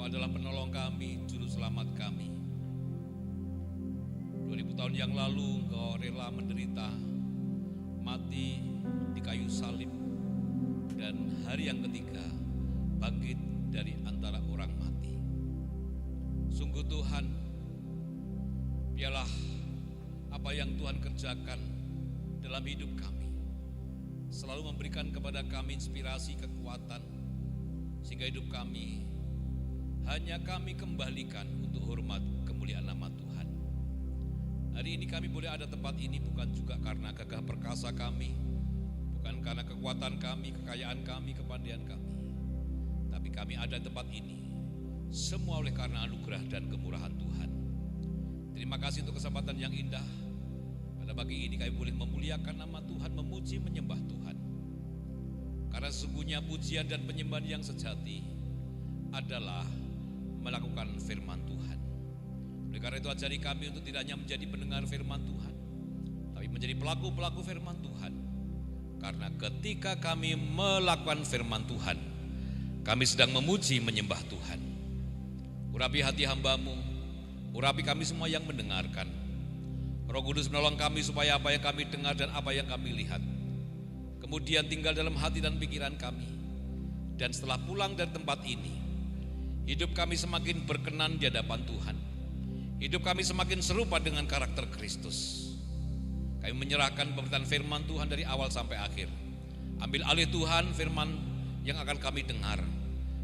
adalah penolong kami, juru selamat kami. 2000 tahun yang lalu Engkau rela menderita, mati di kayu salib, dan hari yang ketiga bangkit dari antara orang mati. Sungguh Tuhan, biarlah apa yang Tuhan kerjakan dalam hidup kami selalu memberikan kepada kami inspirasi, kekuatan, sehingga hidup kami hanya kami kembalikan untuk hormat kemuliaan nama Tuhan. Hari ini kami boleh ada tempat ini bukan juga karena gagah perkasa kami, bukan karena kekuatan kami, kekayaan kami, kepandaian kami, tapi kami ada tempat ini semua oleh karena anugerah dan kemurahan Tuhan. Terima kasih untuk kesempatan yang indah. Pada pagi ini kami boleh memuliakan nama Tuhan, memuji, menyembah Tuhan. Karena sesungguhnya pujian dan penyembahan yang sejati adalah melakukan firman Tuhan. Oleh karena itu ajari kami untuk tidak hanya menjadi pendengar firman Tuhan, tapi menjadi pelaku-pelaku firman Tuhan. Karena ketika kami melakukan firman Tuhan, kami sedang memuji, menyembah Tuhan. Urapi hati hamba-Mu, urapi kami semua yang mendengarkan. Roh Kudus menolong kami supaya apa yang kami dengar dan apa yang kami lihat kemudian tinggal dalam hati dan pikiran kami. Dan setelah pulang dari tempat ini, hidup kami semakin berkenan di hadapan Tuhan. Hidup kami semakin serupa dengan karakter Kristus. Kami menyerahkan pemberitaan firman Tuhan dari awal sampai akhir. Ambil alih Tuhan firman yang akan kami dengar.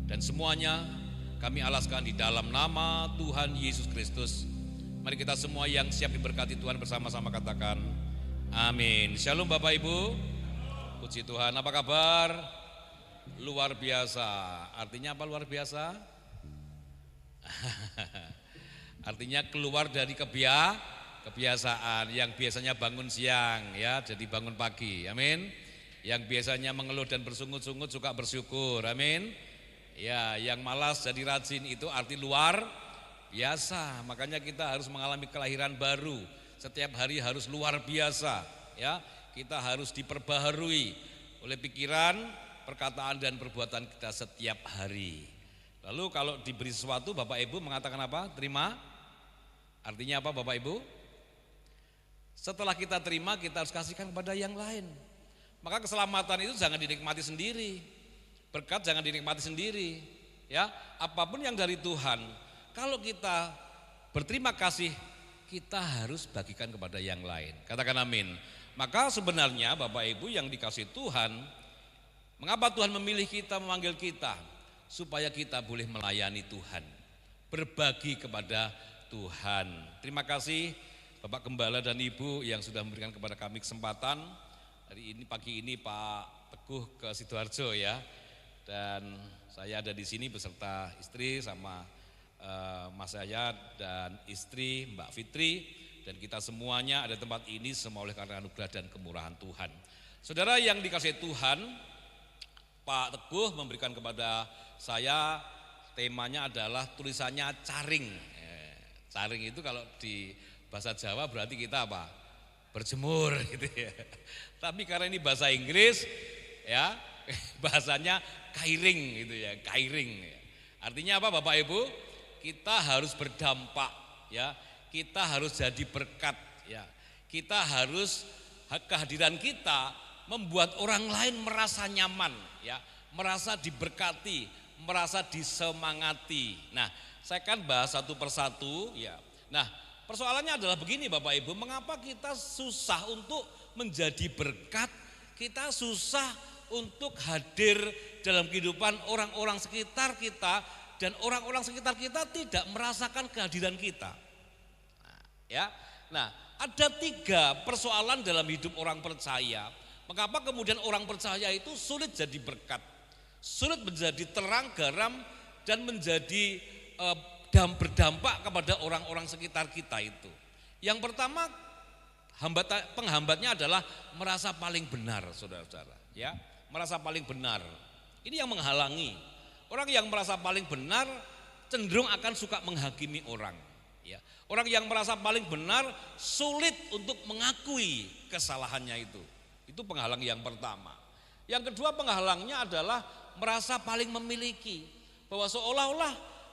Dan semuanya kami alaskan di dalam nama Tuhan Yesus Kristus. Mari kita semua yang siap diberkati Tuhan bersama-sama katakan amin. Shalom Bapak Ibu. Puji Tuhan. Apa kabar? Luar biasa. Artinya apa luar biasa? Artinya keluar dari kebiasaan. Yang biasanya bangun siang ya, jadi bangun pagi. Amin. Yang biasanya mengeluh dan bersungut-sungut juga bersyukur. Amin. Ya, yang malas jadi rajin itu arti luar biasa. Makanya kita harus mengalami kelahiran baru. Setiap hari harus luar biasa ya. Kita harus diperbaharui oleh pikiran, perkataan dan perbuatan kita setiap hari. Lalu kalau diberi sesuatu Bapak Ibu mengatakan apa? Terima. Artinya apa Bapak Ibu? Setelah kita terima kita harus kasihkan kepada yang lain. Maka keselamatan itu jangan dinikmati sendiri. Berkat jangan dinikmati sendiri. Ya, apapun yang dari Tuhan, kalau kita berterima kasih, kita harus bagikan kepada yang lain. Katakan amin. Maka sebenarnya Bapak Ibu yang dikasih Tuhan, mengapa Tuhan memilih kita, memanggil kita? Supaya kita boleh melayani Tuhan, berbagi kepada Tuhan. Terima kasih Bapak Gembala dan Ibu yang sudah memberikan kepada kami kesempatan. Hari ini pagi ini Pak Teguh ke Sidoarjo ya. Dan saya ada di sini beserta istri sama Mas Yayat dan istri Mbak Fitri. Dan kita semuanya ada tempat ini semua oleh karena anugerah dan kemurahan Tuhan. Saudara yang dikasihi Tuhan, Pak Teguh memberikan kepada saya temanya adalah tulisannya caring. Caring itu kalau di bahasa Jawa berarti kita apa? Berjemur gitu ya. Tapi karena ini bahasa Inggris ya, bahasanya kairing gitu ya, kairing. Artinya apa Bapak Ibu? Kita harus berdampak ya. Kita harus jadi berkat ya. Kita harus kehadiran kita membuat orang lain merasa nyaman ya, merasa diberkati, merasa disemangati. Nah, saya kan bahas satu persatu ya. Nah, persoalannya adalah begini Bapak Ibu, mengapa kita susah untuk menjadi berkat? Kita susah untuk hadir dalam kehidupan orang-orang sekitar kita dan orang-orang sekitar kita tidak merasakan kehadiran kita. Ya, nah ada 3 persoalan dalam hidup orang percaya. Mengapa kemudian orang percaya itu sulit jadi berkat, sulit menjadi terang, garam dan menjadi berdampak kepada orang-orang sekitar kita itu. Yang pertama penghambatnya adalah merasa paling benar, saudara-saudara. Ya, merasa paling benar. Ini yang menghalangi. Orang yang merasa paling benar cenderung akan suka menghakimi orang. Ya, orang yang merasa paling benar sulit untuk mengakui kesalahannya itu. Itu penghalang yang pertama. Yang kedua penghalangnya adalah merasa paling memiliki, bahwa seolah-olah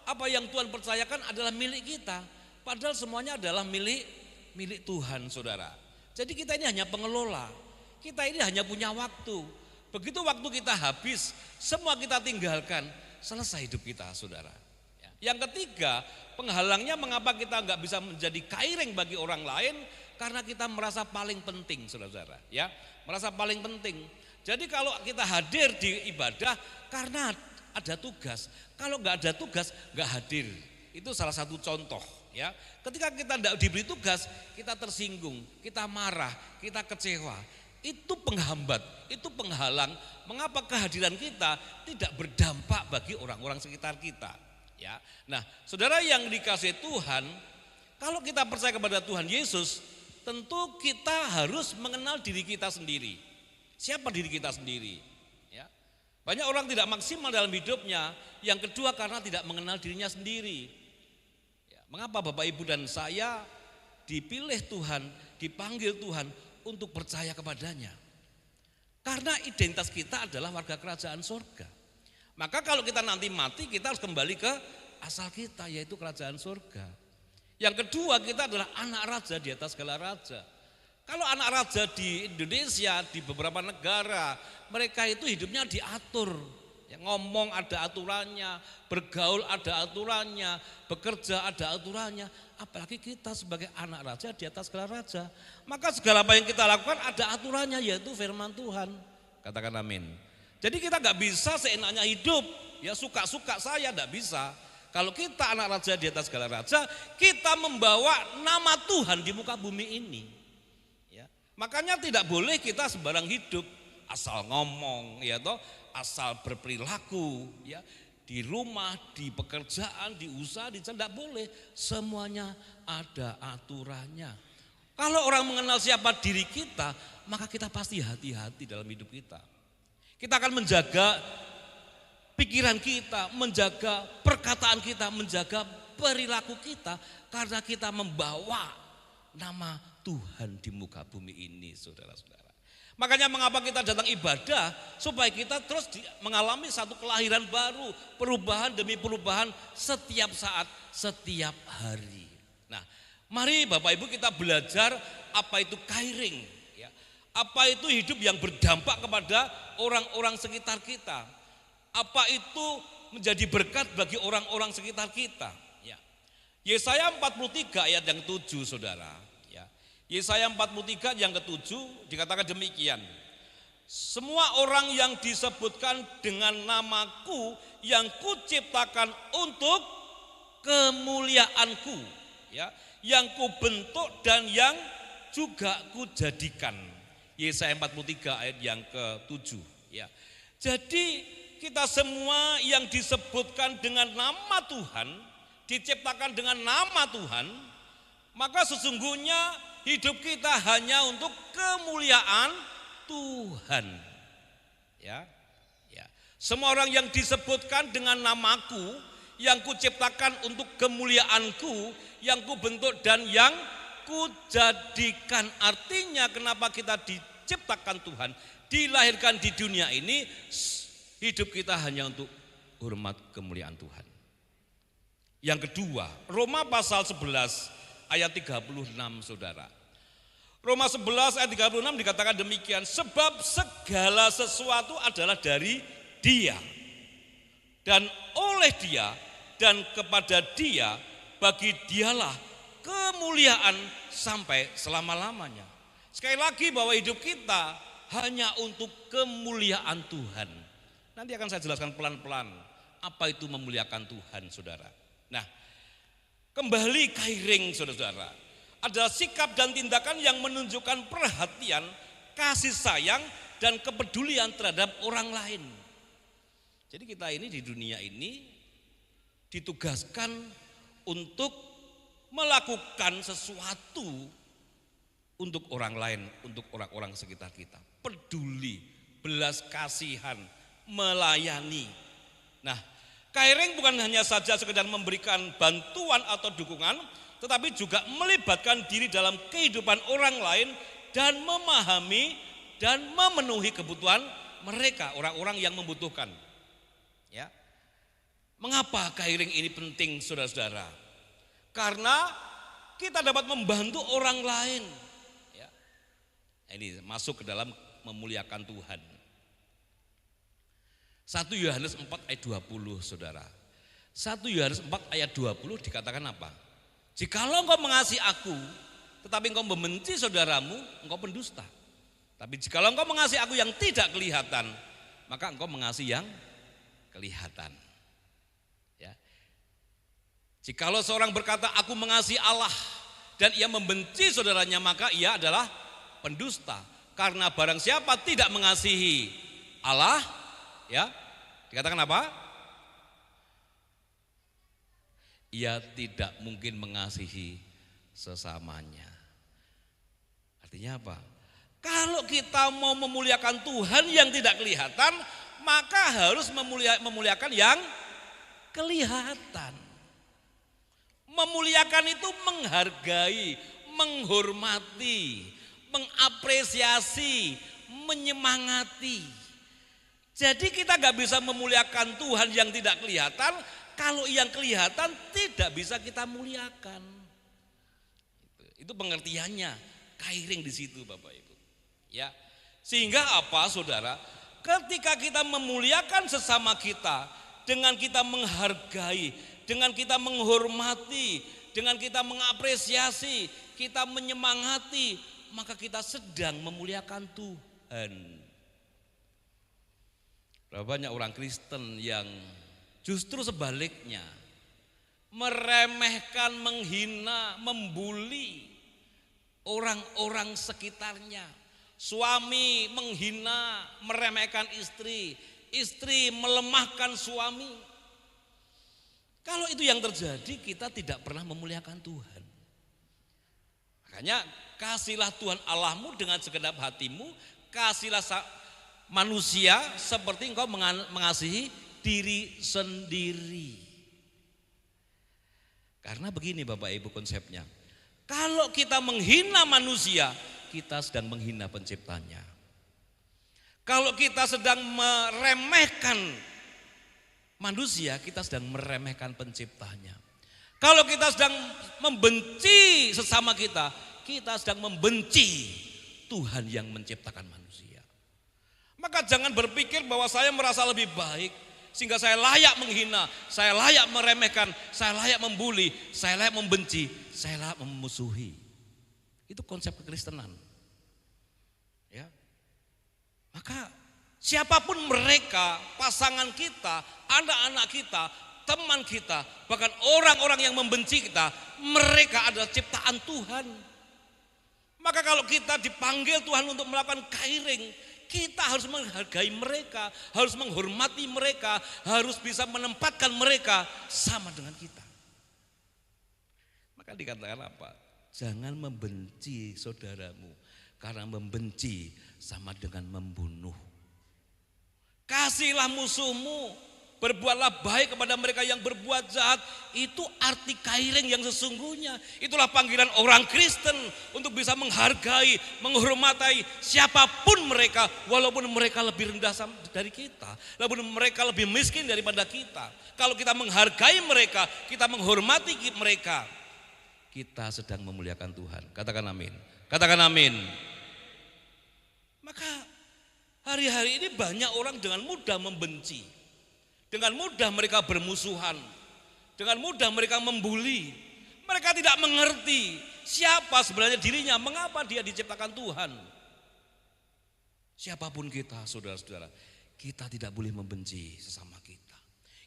apa yang Tuhan percayakan adalah milik kita. Padahal semuanya adalah milik Tuhan, saudara. Jadi kita ini hanya pengelola. Kita ini hanya punya waktu. Begitu waktu kita habis, semua kita tinggalkan, selesai hidup kita, saudara. Yang ketiga, penghalangnya mengapa kita nggak bisa menjadi kairing bagi orang lain, karena kita merasa paling penting, saudara. Ya, merasa paling penting. Jadi kalau kita hadir di ibadah karena ada tugas, kalau nggak ada tugas nggak hadir. Itu salah satu contoh. Ya, ketika kita tidak diberi tugas, kita tersinggung, kita marah, kita kecewa. Itu penghambat, itu penghalang. Mengapa kehadiran kita tidak berdampak bagi orang-orang sekitar kita? Ya, nah, saudara yang dikasihi Tuhan, kalau kita percaya kepada Tuhan Yesus, tentu kita harus mengenal diri kita sendiri. Siapa diri kita sendiri? Ya, banyak orang tidak maksimal dalam hidupnya. Yang kedua karena tidak mengenal dirinya sendiri. Mengapa Bapak Ibu dan saya dipilih Tuhan, dipanggil Tuhan untuk percaya kepadanya? Karena identitas kita adalah warga kerajaan surga. Maka kalau kita nanti mati, kita harus kembali ke asal kita, yaitu kerajaan surga. Yang kedua, kita adalah anak raja di atas segala raja. Kalau anak raja di Indonesia, di beberapa negara, mereka itu hidupnya diatur. Ya, ngomong ada aturannya, bergaul ada aturannya, bekerja ada aturannya. Apalagi kita sebagai anak raja di atas segala raja. Maka segala apa yang kita lakukan ada aturannya, yaitu firman Tuhan. Katakan amin. Jadi kita nggak bisa seenaknya hidup. Ya suka-suka saya nggak bisa. Kalau kita anak raja di atas segala raja, kita membawa nama Tuhan di muka bumi ini. Ya, makanya tidak boleh kita sembarang hidup, asal ngomong, ya toh. Asal berperilaku, ya, di rumah, di pekerjaan, di usaha, di jalan, tidak boleh. Semuanya ada aturannya. Kalau orang mengenal siapa diri kita, maka kita pasti hati-hati dalam hidup kita. Kita akan menjaga pikiran kita, menjaga perkataan kita, menjaga perilaku kita, karena kita membawa nama Tuhan di muka bumi ini, saudara-saudara. Makanya mengapa kita datang ibadah, supaya kita terus mengalami satu kelahiran baru, perubahan demi perubahan setiap saat, setiap hari. Nah, mari Bapak Ibu kita belajar apa itu kairing, ya. Apa itu hidup yang berdampak kepada orang-orang sekitar kita. Apa itu menjadi berkat bagi orang-orang sekitar kita. Ya. Yesaya 43 ayat yang 7, saudara. Yesaya 43 yang ke-7 dikatakan demikian. Semua orang yang disebutkan dengan namaku yang kuciptakan untuk kemuliaanku, ya, yang kubentuk dan yang juga kujadikan. Yesaya 43 ayat yang ke-7, ya. Jadi kita semua yang disebutkan dengan nama Tuhan, diciptakan dengan nama Tuhan, maka sesungguhnya hidup kita hanya untuk kemuliaan Tuhan. Ya, ya. Semua orang yang disebutkan dengan namaku, yang kuciptakan untuk kemuliaanku, yang kubentuk dan yang kujadikan. Artinya kenapa kita diciptakan Tuhan, dilahirkan di dunia ini, hidup kita hanya untuk hormat kemuliaan Tuhan. Yang kedua, Roma pasal 11 ayat 36, saudara. Roma 11 ayat 36 dikatakan demikian, sebab segala sesuatu adalah dari Dia dan oleh Dia dan kepada Dia, bagi Dialah kemuliaan sampai selama-lamanya. Sekali lagi bahwa hidup kita hanya untuk kemuliaan Tuhan. Nanti akan saya jelaskan pelan-pelan apa itu memuliakan Tuhan, saudara. Nah, kembali kairing, saudara-saudara, adalah sikap dan tindakan yang menunjukkan perhatian, kasih sayang, dan kepedulian terhadap orang lain. Jadi kita ini di dunia ini ditugaskan untuk melakukan sesuatu untuk orang lain, untuk orang-orang sekitar kita. Peduli, belas kasihan, melayani. Nah, kairing bukan hanya saja sekedar memberikan bantuan atau dukungan, tetapi juga melibatkan diri dalam kehidupan orang lain dan memahami dan memenuhi kebutuhan mereka, orang-orang yang membutuhkan. Ya. Mengapa kairing ini penting, saudara-saudara? Karena kita dapat membantu orang lain. Ya. Ini masuk ke dalam memuliakan Tuhan. 1 Yohanes 4 ayat 20, saudara. 1 Yohanes 4 ayat 20 dikatakan apa? Jikalau engkau mengasihi aku, tetapi engkau membenci saudaramu, engkau pendusta. Tapi jikalau engkau mengasihi aku yang tidak kelihatan, maka engkau mengasihi yang kelihatan. Ya. Jikalau seorang berkata aku mengasihi Allah dan ia membenci saudaranya, maka ia adalah pendusta. Karena barang siapa tidak mengasihi Allah, ya, dikatakan apa? Ia tidak mungkin mengasihi sesamanya. Artinya apa? Kalau kita mau memuliakan Tuhan yang tidak kelihatan, maka harus memuliakan yang kelihatan. Memuliakan itu menghargai, menghormati, mengapresiasi, menyemangati. Jadi kita gak bisa memuliakan Tuhan yang tidak kelihatan kalau yang kelihatan tidak bisa kita muliakan. Itu pengertiannya, kairing di situ Bapak Ibu. Ya. Sehingga apa saudara? Ketika kita memuliakan sesama kita, dengan kita menghargai, dengan kita menghormati, dengan kita mengapresiasi, kita menyemangati, maka kita sedang memuliakan Tuhan. Berapa banyak orang Kristen yang justru sebaliknya meremehkan, menghina, membuli orang-orang sekitarnya. Suami menghina, meremehkan istri, istri melemahkan suami. Kalau itu yang terjadi, kita tidak pernah memuliakan Tuhan. Makanya kasihlah Tuhan Allahmu dengan segenap hatimu, kasihlah manusia seperti engkau mengasihi diri sendiri. Karena begini Bapak Ibu konsepnya, kalau kita menghina manusia, kita sedang menghina penciptanya. Kalau kita sedang meremehkan manusia, kita sedang meremehkan penciptanya. Kalau kita sedang membenci sesama kita, kita sedang membenci Tuhan yang menciptakan manusia. Maka jangan berpikir bahwa saya merasa lebih baik sehingga saya layak menghina, saya layak meremehkan, saya layak membuli, saya layak membenci, saya layak memusuhi. Itu konsep kekristenan. Ya. Maka siapapun mereka, pasangan kita, anak-anak kita, teman kita, bahkan orang-orang yang membenci kita, mereka adalah ciptaan Tuhan. Maka kalau kita dipanggil Tuhan untuk melakukan kairing, kita harus menghargai mereka, harus menghormati mereka, harus bisa menempatkan mereka sama dengan kita. Maka dikatakan apa? Jangan membenci saudaramu, karena membenci sama dengan membunuh. Kasihlah musuhmu, berbuatlah baik kepada mereka yang berbuat jahat. Itu arti kairing yang sesungguhnya. Itulah panggilan orang Kristen untuk bisa menghargai, menghormati siapapun mereka, walaupun mereka lebih rendah dari kita, walaupun mereka lebih miskin daripada kita. Kalau kita menghargai mereka, kita menghormati mereka, kita sedang memuliakan Tuhan. Katakan amin. Katakan amin. Maka hari-hari ini banyak orang dengan mudah membenci, dengan mudah mereka bermusuhan, dengan mudah mereka membuli. Mereka tidak mengerti siapa sebenarnya dirinya, mengapa dia diciptakan Tuhan. Siapapun kita, saudara-saudara, kita tidak boleh membenci sesama kita.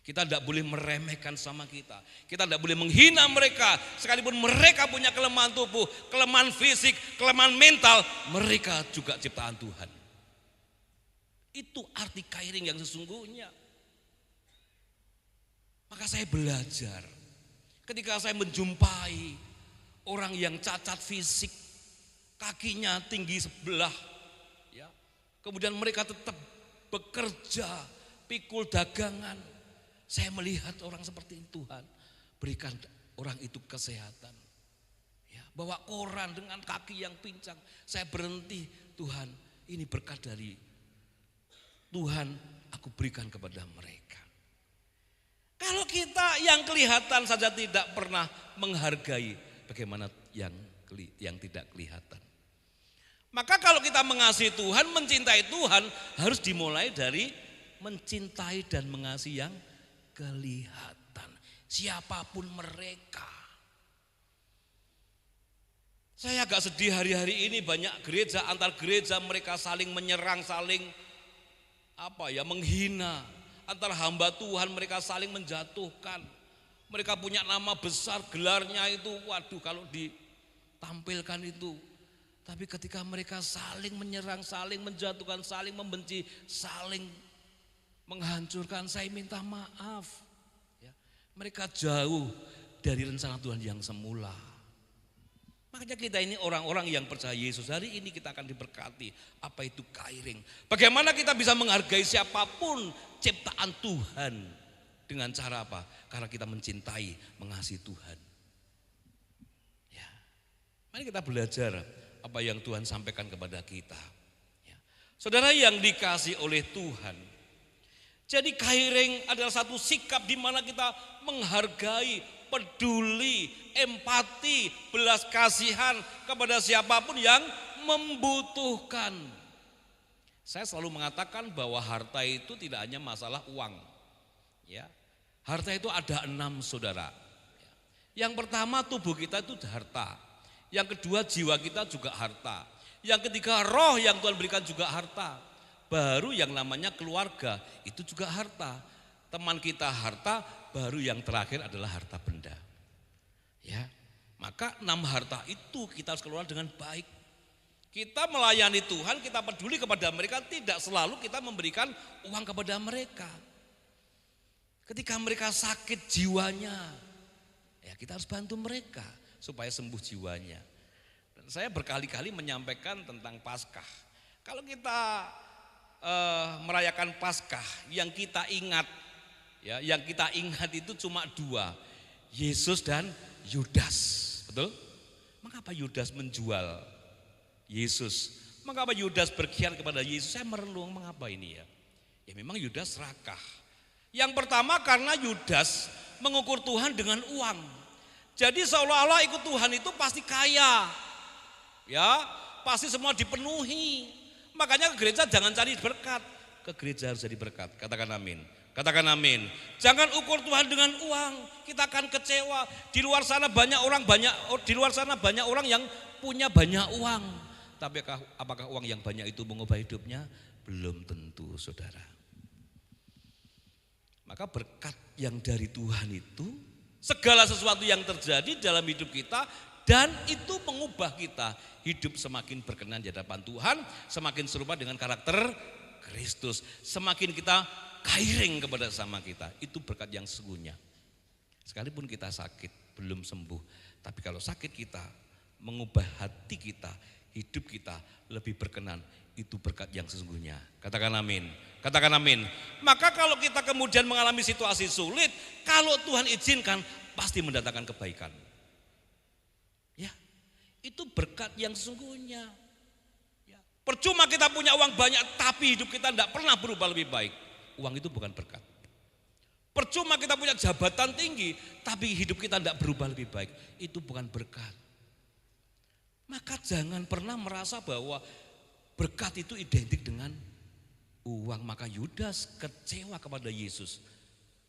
Kita tidak boleh meremehkan sama kita. Kita tidak boleh menghina mereka. Sekalipun mereka punya kelemahan tubuh, kelemahan fisik, kelemahan mental, mereka juga ciptaan Tuhan. Itu arti kairing yang sesungguhnya. Maka saya belajar ketika saya menjumpai orang yang cacat fisik, kakinya tinggi sebelah, ya, kemudian mereka tetap bekerja, pikul dagangan. Saya melihat orang seperti itu, Tuhan, berikan orang itu kesehatan. Ya, bawa koran dengan kaki yang pincang. Saya berhenti, Tuhan, ini berkat dari Tuhan, aku berikan kepada mereka. Kalau kita yang kelihatan saja tidak pernah menghargai, bagaimana yang tidak kelihatan? Maka kalau kita mengasihi Tuhan, mencintai Tuhan, harus dimulai dari mencintai dan mengasihi yang kelihatan. Siapapun mereka. Saya agak sedih hari-hari ini banyak gereja, antar gereja mereka saling menyerang, saling menghina. Antar hamba Tuhan mereka saling menjatuhkan. Mereka punya nama besar, gelarnya itu, waduh kalau ditampilkan itu. Tapi ketika mereka saling menyerang, saling menjatuhkan, saling membenci, saling menghancurkan, saya minta maaf. Ya, mereka jauh dari rencana Tuhan yang semula. Makanya kita ini orang-orang yang percaya Yesus. Hari ini kita akan diberkati. Apa itu kairing? Bagaimana kita bisa menghargai siapapun ciptaan Tuhan? Dengan cara apa? Karena kita mencintai, mengasihi Tuhan. Ya. Mari kita belajar apa yang Tuhan sampaikan kepada kita. Ya. Saudara yang dikasih oleh Tuhan. Jadi kairing adalah satu sikap di mana kita menghargai, peduli, empati, belas kasihan kepada siapapun yang membutuhkan. Saya selalu mengatakan bahwa harta itu tidak hanya masalah uang. Ya, harta itu ada 6, saudara. Yang pertama tubuh kita itu harta. Yang kedua jiwa kita juga harta. Yang ketiga roh yang Tuhan berikan juga harta. Baru yang namanya keluarga itu juga harta. Teman kita harta, baru yang terakhir adalah harta benda. Ya, maka 6 harta itu kita harus kelola dengan baik. Kita melayani Tuhan, kita peduli kepada mereka, tidak selalu kita memberikan uang kepada mereka. Ketika mereka sakit jiwanya, ya kita harus bantu mereka supaya sembuh jiwanya. Dan saya berkali-kali menyampaikan tentang Paskah. Kalau kita merayakan Paskah, yang kita ingat, ya, yang kita ingat itu cuma 2, Yesus dan Yudas, betul? Mengapa Yudas menjual Yesus? Mengapa Yudas berkhianat kepada Yesus? Saya merenung mengapa ini ya? Ya memang Yudas serakah. Yang pertama karena Yudas mengukur Tuhan dengan uang. Jadi seolah-olah ikut Tuhan itu pasti kaya, ya, pasti semua dipenuhi. Makanya ke gereja jangan cari berkat, ke gereja harus jadi berkat. Katakan amin. Katakan amin. Jangan ukur Tuhan dengan uang, kita akan kecewa. Di luar sana banyak orang yang punya banyak uang. Tapi apakah uang yang banyak itu mengubah hidupnya? Belum tentu, saudara. Maka berkat yang dari Tuhan itu, segala sesuatu yang terjadi dalam hidup kita, dan itu mengubah kita hidup semakin berkenan di hadapan Tuhan, semakin serupa dengan karakter Kristus, semakin kita kairing kepada sama kita. Itu berkat yang sesungguhnya. Sekalipun kita sakit belum sembuh, tapi kalau sakit kita mengubah hati kita, hidup kita lebih berkenan, itu berkat yang sesungguhnya. Katakan amin. Katakan amin. Maka kalau kita kemudian mengalami situasi sulit, kalau Tuhan izinkan pasti mendatangkan kebaikan. Ya, itu berkat yang sesungguhnya. Ya. Percuma kita punya uang banyak tapi hidup kita tidak pernah berubah lebih baik. Uang itu bukan berkat. Percuma kita punya jabatan tinggi tapi hidup kita tidak berubah lebih baik. Itu bukan berkat. Maka jangan pernah merasa bahwa berkat itu identik dengan uang. Maka Yudas kecewa kepada Yesus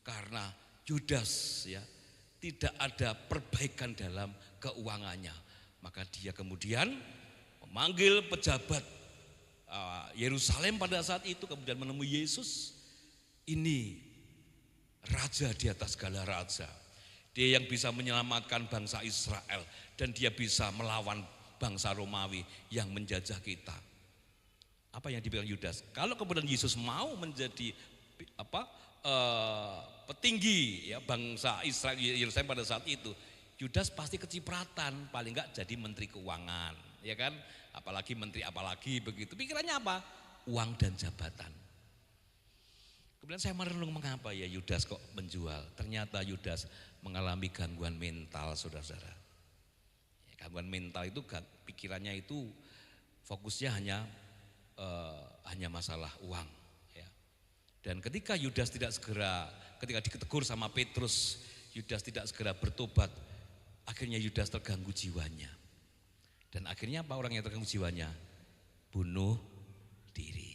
karena Yudas ya tidak ada perbaikan dalam keuangannya. Maka dia kemudian memanggil pejabat Yerusalem pada saat itu, kemudian menemui Yesus. Ini raja di atas segala raja. Dia yang bisa menyelamatkan bangsa Israel dan dia bisa melawan bangsa Romawi yang menjajah kita. Apa yang dibilang Yudas? Kalau kemudian Yesus mau menjadi petinggi ya bangsa Israel Yerusalem pada saat itu, Yudas pasti kecipratan, paling enggak jadi menteri keuangan, ya kan? Apalagi menteri apalagi begitu. Pikirannya apa? Uang dan jabatan. Kemudian saya merenung mengapa ya Yudas kok menjual. Ternyata Yudas mengalami gangguan mental, saudara-saudara. Gangguan mental itu pikirannya itu fokusnya hanya masalah uang. Ya. Dan ketika ditegur sama Petrus, Yudas tidak segera bertobat, akhirnya Yudas terganggu jiwanya. Dan akhirnya apa orang yang terganggu jiwanya? Bunuh diri.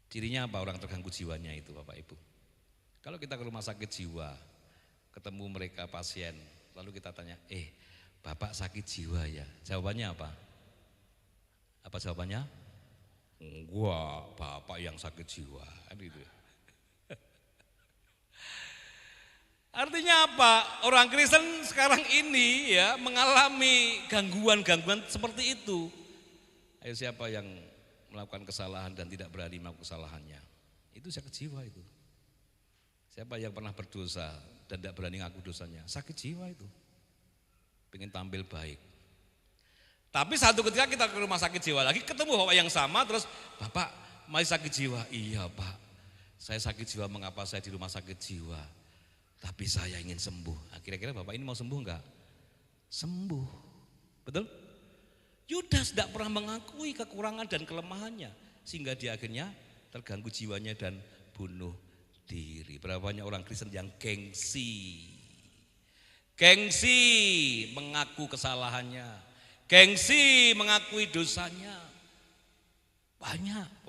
Cirinya apa orang terganggu jiwanya itu Bapak Ibu? Kalau kita ke rumah sakit jiwa, ketemu mereka pasien, lalu kita tanya, Bapak sakit jiwa ya? Jawabannya apa? Apa jawabannya? Enggak, Bapak yang sakit jiwa. Gitu. Artinya apa? Orang Kristen sekarang ini ya mengalami gangguan-gangguan seperti itu. Ayo siapa yang melakukan kesalahan dan tidak berani melakukan kesalahannya? Itu sakit jiwa itu. Siapa yang pernah berdosa dan tidak berani ngaku dosanya? Sakit jiwa itu. Pengen tampil baik. Tapi satu ketika kita ke rumah sakit jiwa lagi, ketemu bapak yang sama, terus Bapak masih sakit jiwa? Iya Pak, saya sakit jiwa. Mengapa saya di rumah sakit jiwa? Tapi saya ingin sembuh. Kira-kira Bapak ini mau sembuh enggak? Sembuh. Betul? Yudas tidak pernah mengakui kekurangan dan kelemahannya, sehingga dia akhirnya terganggu jiwanya dan bunuh diri. Berapa banyak orang Kristen yang gengsi mengaku kesalahannya, gengsi mengakui dosanya. Banyak.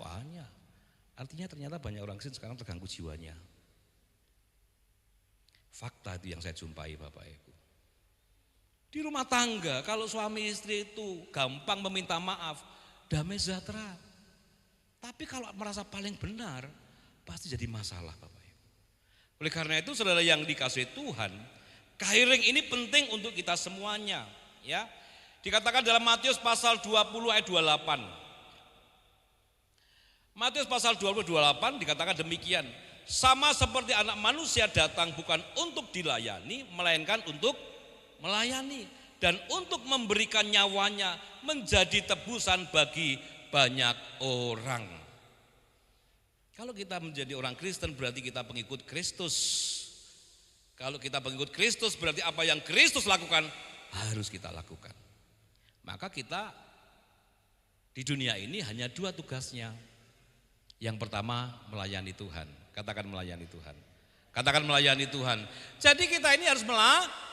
Artinya ternyata banyak orang Kristen sekarang terganggu jiwanya. Fakta itu yang saya jumpai Bapak Ibu. Di rumah tangga kalau suami istri itu gampang meminta maaf, damai sejahtera. Tapi kalau merasa paling benar, pasti jadi masalah Bapak Ibu. Oleh karena itu saudara yang dikasihi Tuhan, kehairing ini penting untuk kita semuanya. Ya, dikatakan dalam Matius pasal 20 ayat 28. Matius pasal 20 28 dikatakan demikian. Sama seperti anak manusia datang bukan untuk dilayani, melainkan untuk melayani. Dan untuk memberikan nyawanya menjadi tebusan bagi banyak orang. Kalau kita menjadi orang Kristen berarti kita pengikut Kristus. Kalau kita pengikut Kristus berarti apa yang Kristus lakukan harus kita lakukan. Maka kita di dunia ini hanya dua tugasnya. Yang pertama melayani Tuhan. Katakan melayani Tuhan. Katakan melayani Tuhan. Jadi kita ini harus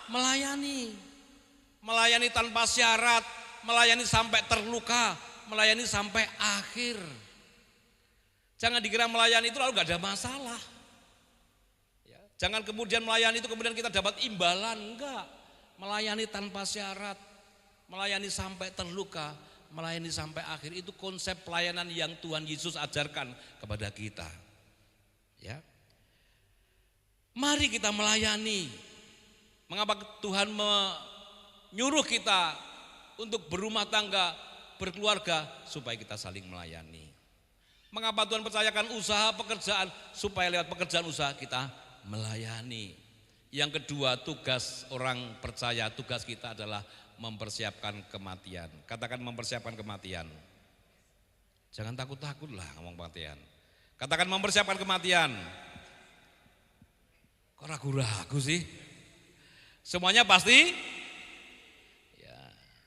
melayani. Melayani tanpa syarat, melayani sampai terluka, melayani sampai akhir. Jangan dikira melayani itu lalu gak ada masalah. Ya, jangan kemudian melayani itu kemudian kita dapat imbalan, enggak. Melayani tanpa syarat, melayani sampai terluka, melayani sampai akhir. Itu konsep pelayanan yang Tuhan Yesus ajarkan kepada kita. Ya. Mari kita melayani. Mengapa Tuhan menyuruh kita untuk berumah tangga, berkeluarga, supaya kita saling melayani. Mengapa Tuhan percayakan usaha pekerjaan, supaya lewat pekerjaan usaha kita melayani. Yang kedua, tugas orang percaya, tugas kita adalah mempersiapkan kematian. Katakan mempersiapkan kematian. Jangan takut-takut lah ngomong kematian. Katakan mempersiapkan kematian. Kok ragu-ragu sih? Semuanya pasti? Ya,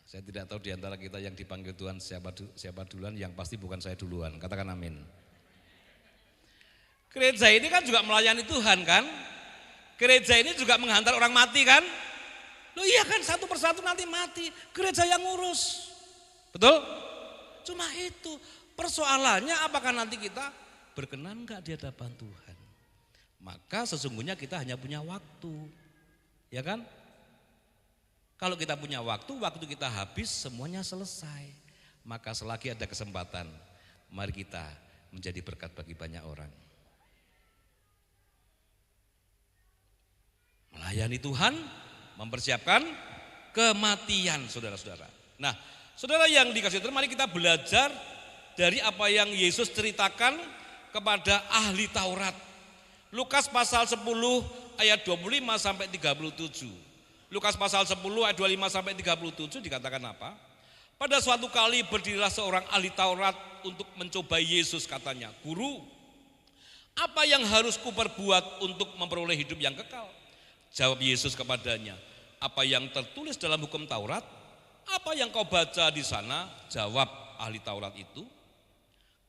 saya tidak tahu di antara kita yang dipanggil Tuhan siapa duluan, yang pasti bukan saya duluan. Katakan amin. Gereja ini kan juga melayani Tuhan kan? Gereja ini juga menghantar orang mati kan? Loh iya kan, satu persatu nanti mati. Gereja yang ngurus. Betul? Cuma itu. Persoalannya apakah nanti kita berkenan enggak di hadapan Tuhan? Maka sesungguhnya kita hanya punya waktu. Ya kan? Kalau kita punya waktu kita habis, semuanya selesai. Maka selagi ada kesempatan, mari kita menjadi berkat bagi banyak orang. Melayani Tuhan, mempersiapkan kematian, saudara-saudara. Nah, saudara yang dikasihi Tuhan, mari kita belajar dari apa yang Yesus ceritakan kepada ahli Taurat. Lukas pasal 10 ayat 25 sampai 37. Lukas pasal 10 ayat 25 sampai 37 dikatakan apa? Pada suatu kali berdirilah seorang ahli Taurat untuk mencobai Yesus, katanya, "Guru, apa yang harus kuperbuat untuk memperoleh hidup yang kekal?" Jawab Yesus kepadanya, "Apa yang tertulis dalam hukum Taurat? Apa yang kau baca di sana?" Jawab ahli Taurat itu,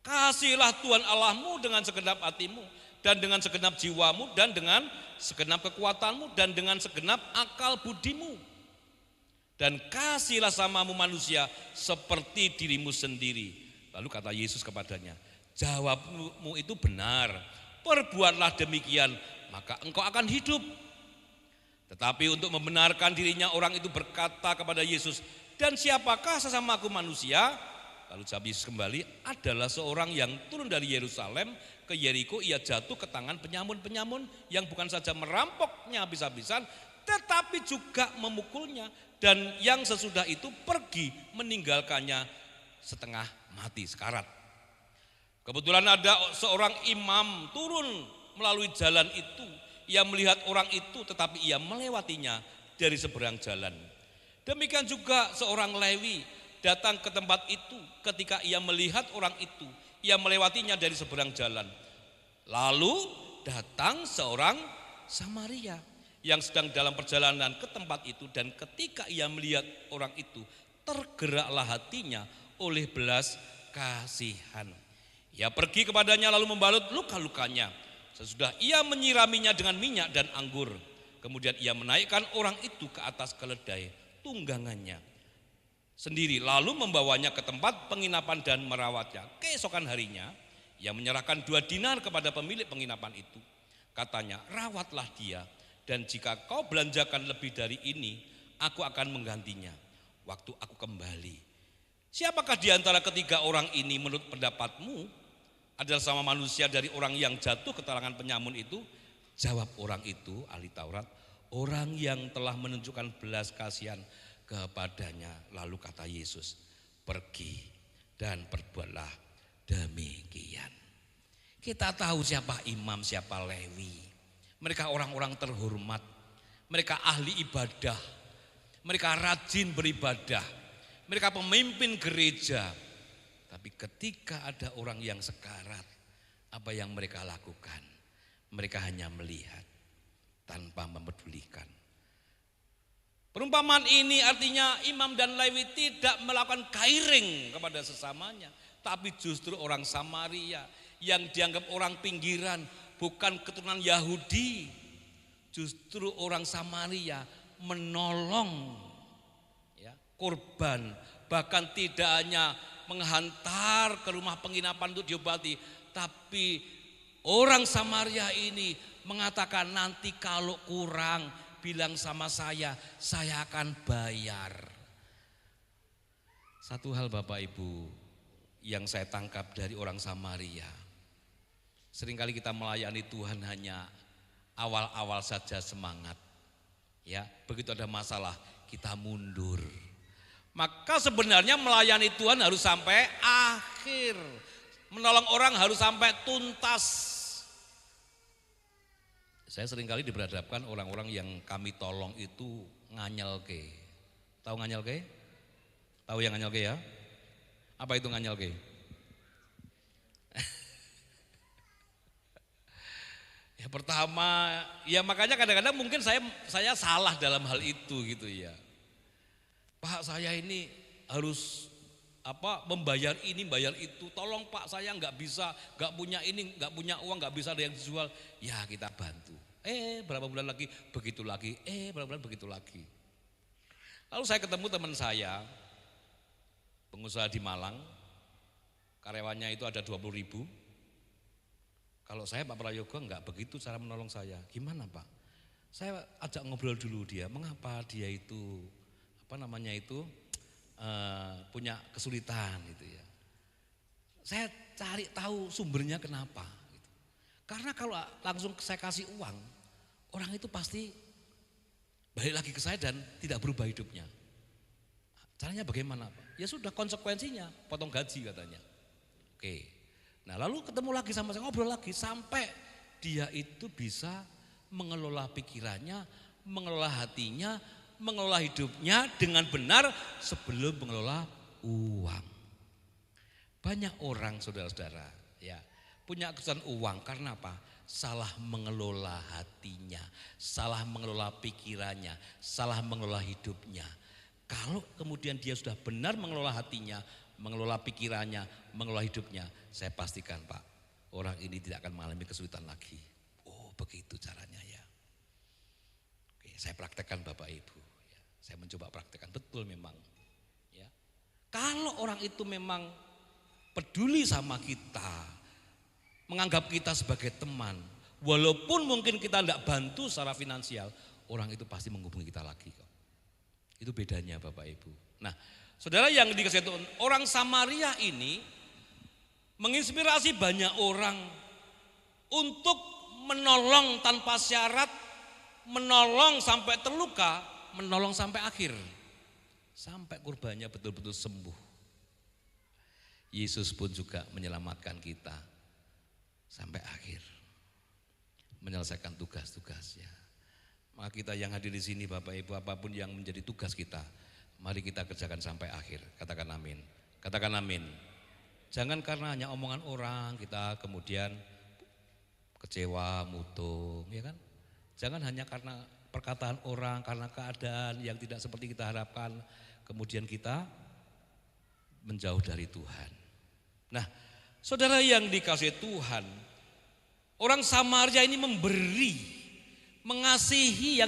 Kasihilah Tuhan Allahmu dengan segenap hatimu dan dengan segenap jiwamu dan dengan segenap kekuatanmu dan dengan segenap akal budimu. Dan kasihilah samamu manusia seperti dirimu sendiri. Lalu kata Yesus kepadanya, jawabmu itu benar, perbuatlah demikian, maka engkau akan hidup. Tetapi untuk membenarkan dirinya orang itu berkata kepada Yesus, dan siapakah sesamaku manusia? Lalu jawab Yesus kembali, adalah seorang yang turun dari Yerusalem ke Yeriko, ia jatuh ke tangan penyamun-penyamun yang bukan saja merampoknya habis-habisan, tetapi juga memukulnya, dan yang sesudah itu pergi meninggalkannya setengah mati sekarat. Kebetulan ada seorang imam turun melalui jalan itu, ia melihat orang itu tetapi ia melewatinya dari seberang jalan. Demikian juga seorang Lewi datang ke tempat itu, ketika ia melihat orang itu, ia melewatinya dari seberang jalan. Lalu datang seorang Samaria yang sedang dalam perjalanan ke tempat itu, dan ketika ia melihat orang itu, tergeraklah hatinya oleh belas kasihan. Ia pergi kepadanya lalu membalut luka-lukanya. Sesudah ia menyiraminya dengan minyak dan anggur, kemudian ia menaikkan orang itu ke atas keledai tunggangannya sendiri, lalu membawanya ke tempat penginapan dan merawatnya. Keesokan harinya ia menyerahkan 2 dinar kepada pemilik penginapan itu. Katanya, rawatlah dia, dan jika kau belanjakan lebih dari ini, aku akan menggantinya waktu aku kembali. Siapakah di antara ketiga orang ini menurut pendapatmu adalah sama manusia dari orang yang jatuh ke tangan penyamun itu? Jawab orang itu, ahli Taurat, orang yang telah menunjukkan belas kasihan kepadanya. Lalu kata Yesus, pergi dan perbuatlah demikian. Kita tahu siapa imam, siapa Lewi. Mereka orang-orang terhormat, mereka ahli ibadah, mereka rajin beribadah, mereka pemimpin gereja. Tapi ketika ada orang yang sekarat, apa yang mereka lakukan? Mereka hanya melihat tanpa mempedulikan. Perumpamaan ini artinya imam dan Lewi tidak melakukan kairing kepada sesamanya, tapi justru orang Samaria yang dianggap orang pinggiran, bukan keturunan Yahudi. Justru orang Samaria menolong ya, korban, bahkan tidak hanya menghantar ke rumah penginapan untuk diobati, tapi orang Samaria ini mengatakan, nanti kalau kurang bilang sama saya akan bayar. Satu hal Bapak Ibu yang saya tangkap dari orang Samaria, seringkali kita melayani Tuhan hanya awal-awal saja semangat, ya, begitu ada masalah kita mundur. Maka sebenarnya melayani Tuhan harus sampai akhir, menolong orang harus sampai tuntas. Saya seringkali diberhadapkan orang-orang yang kami tolong itu nganyelke. Tahu nganyelke? Tahu yang nganyelke ya? Apa itu nganyelke? Ya pertama, ya makanya kadang-kadang mungkin saya salah dalam hal itu gitu ya. Pak, saya ini harus membayar ini, bayar itu. Tolong Pak, saya nggak bisa, nggak punya ini, nggak punya uang, nggak bisa ada yang dijual. Ya kita bantu. Berapa bulan lagi begitu lagi. Berapa bulan begitu lagi. Lalu saya ketemu teman saya, pengusaha di Malang, karyawannya itu ada 20.000. Kalau saya Pak Prayogo nggak begitu cara menolong saya. Gimana Pak? Saya ajak ngobrol dulu dia, mengapa dia itu punya kesulitan gitu ya. Saya cari tahu sumbernya kenapa gitu. Karena kalau langsung saya kasih uang, orang itu pasti balik lagi ke saya dan tidak berubah hidupnya. Caranya bagaimana Pak? Ya sudah, konsekuensinya potong gaji katanya. Oke. Nah lalu ketemu lagi sama saya, ngobrol lagi sampai dia itu bisa mengelola pikirannya, mengelola hatinya, mengelola hidupnya dengan benar sebelum mengelola uang. Banyak orang saudara-saudara ya punya kesulitan uang karena apa? Salah mengelola hatinya, salah mengelola pikirannya, salah mengelola hidupnya. Kalau kemudian dia sudah benar mengelola hatinya, mengelola pikirannya, mengelola hidupnya, saya pastikan Pak, orang ini tidak akan mengalami kesulitan lagi. Oh begitu caranya ya. Oke, saya praktekkan Bapak Ibu. Ya, saya mencoba praktekkan, betul memang. Ya. Kalau orang itu memang peduli sama kita, menganggap kita sebagai teman, walaupun mungkin kita tidak bantu secara finansial, orang itu pasti menghubungi kita lagi kok. Itu bedanya Bapak Ibu. Nah, saudara yang dikasih Tuhan, orang Samaria ini menginspirasi banyak orang untuk menolong tanpa syarat, menolong sampai terluka, menolong sampai akhir. Sampai kurbannya betul-betul sembuh. Yesus pun juga menyelamatkan kita sampai akhir. Menyelesaikan tugas-tugasnya. Maka kita yang hadir di sini Bapak Ibu, apapun yang menjadi tugas kita, mari kita kerjakan sampai akhir. Katakan amin. Katakan amin. Jangan karena hanya omongan orang kita kemudian kecewa, mutung, ya kan? Jangan hanya karena perkataan orang, karena keadaan yang tidak seperti kita harapkan, kemudian kita menjauh dari Tuhan. Nah, saudara yang dikasihi Tuhan, orang Samaria ini memberi, mengasihi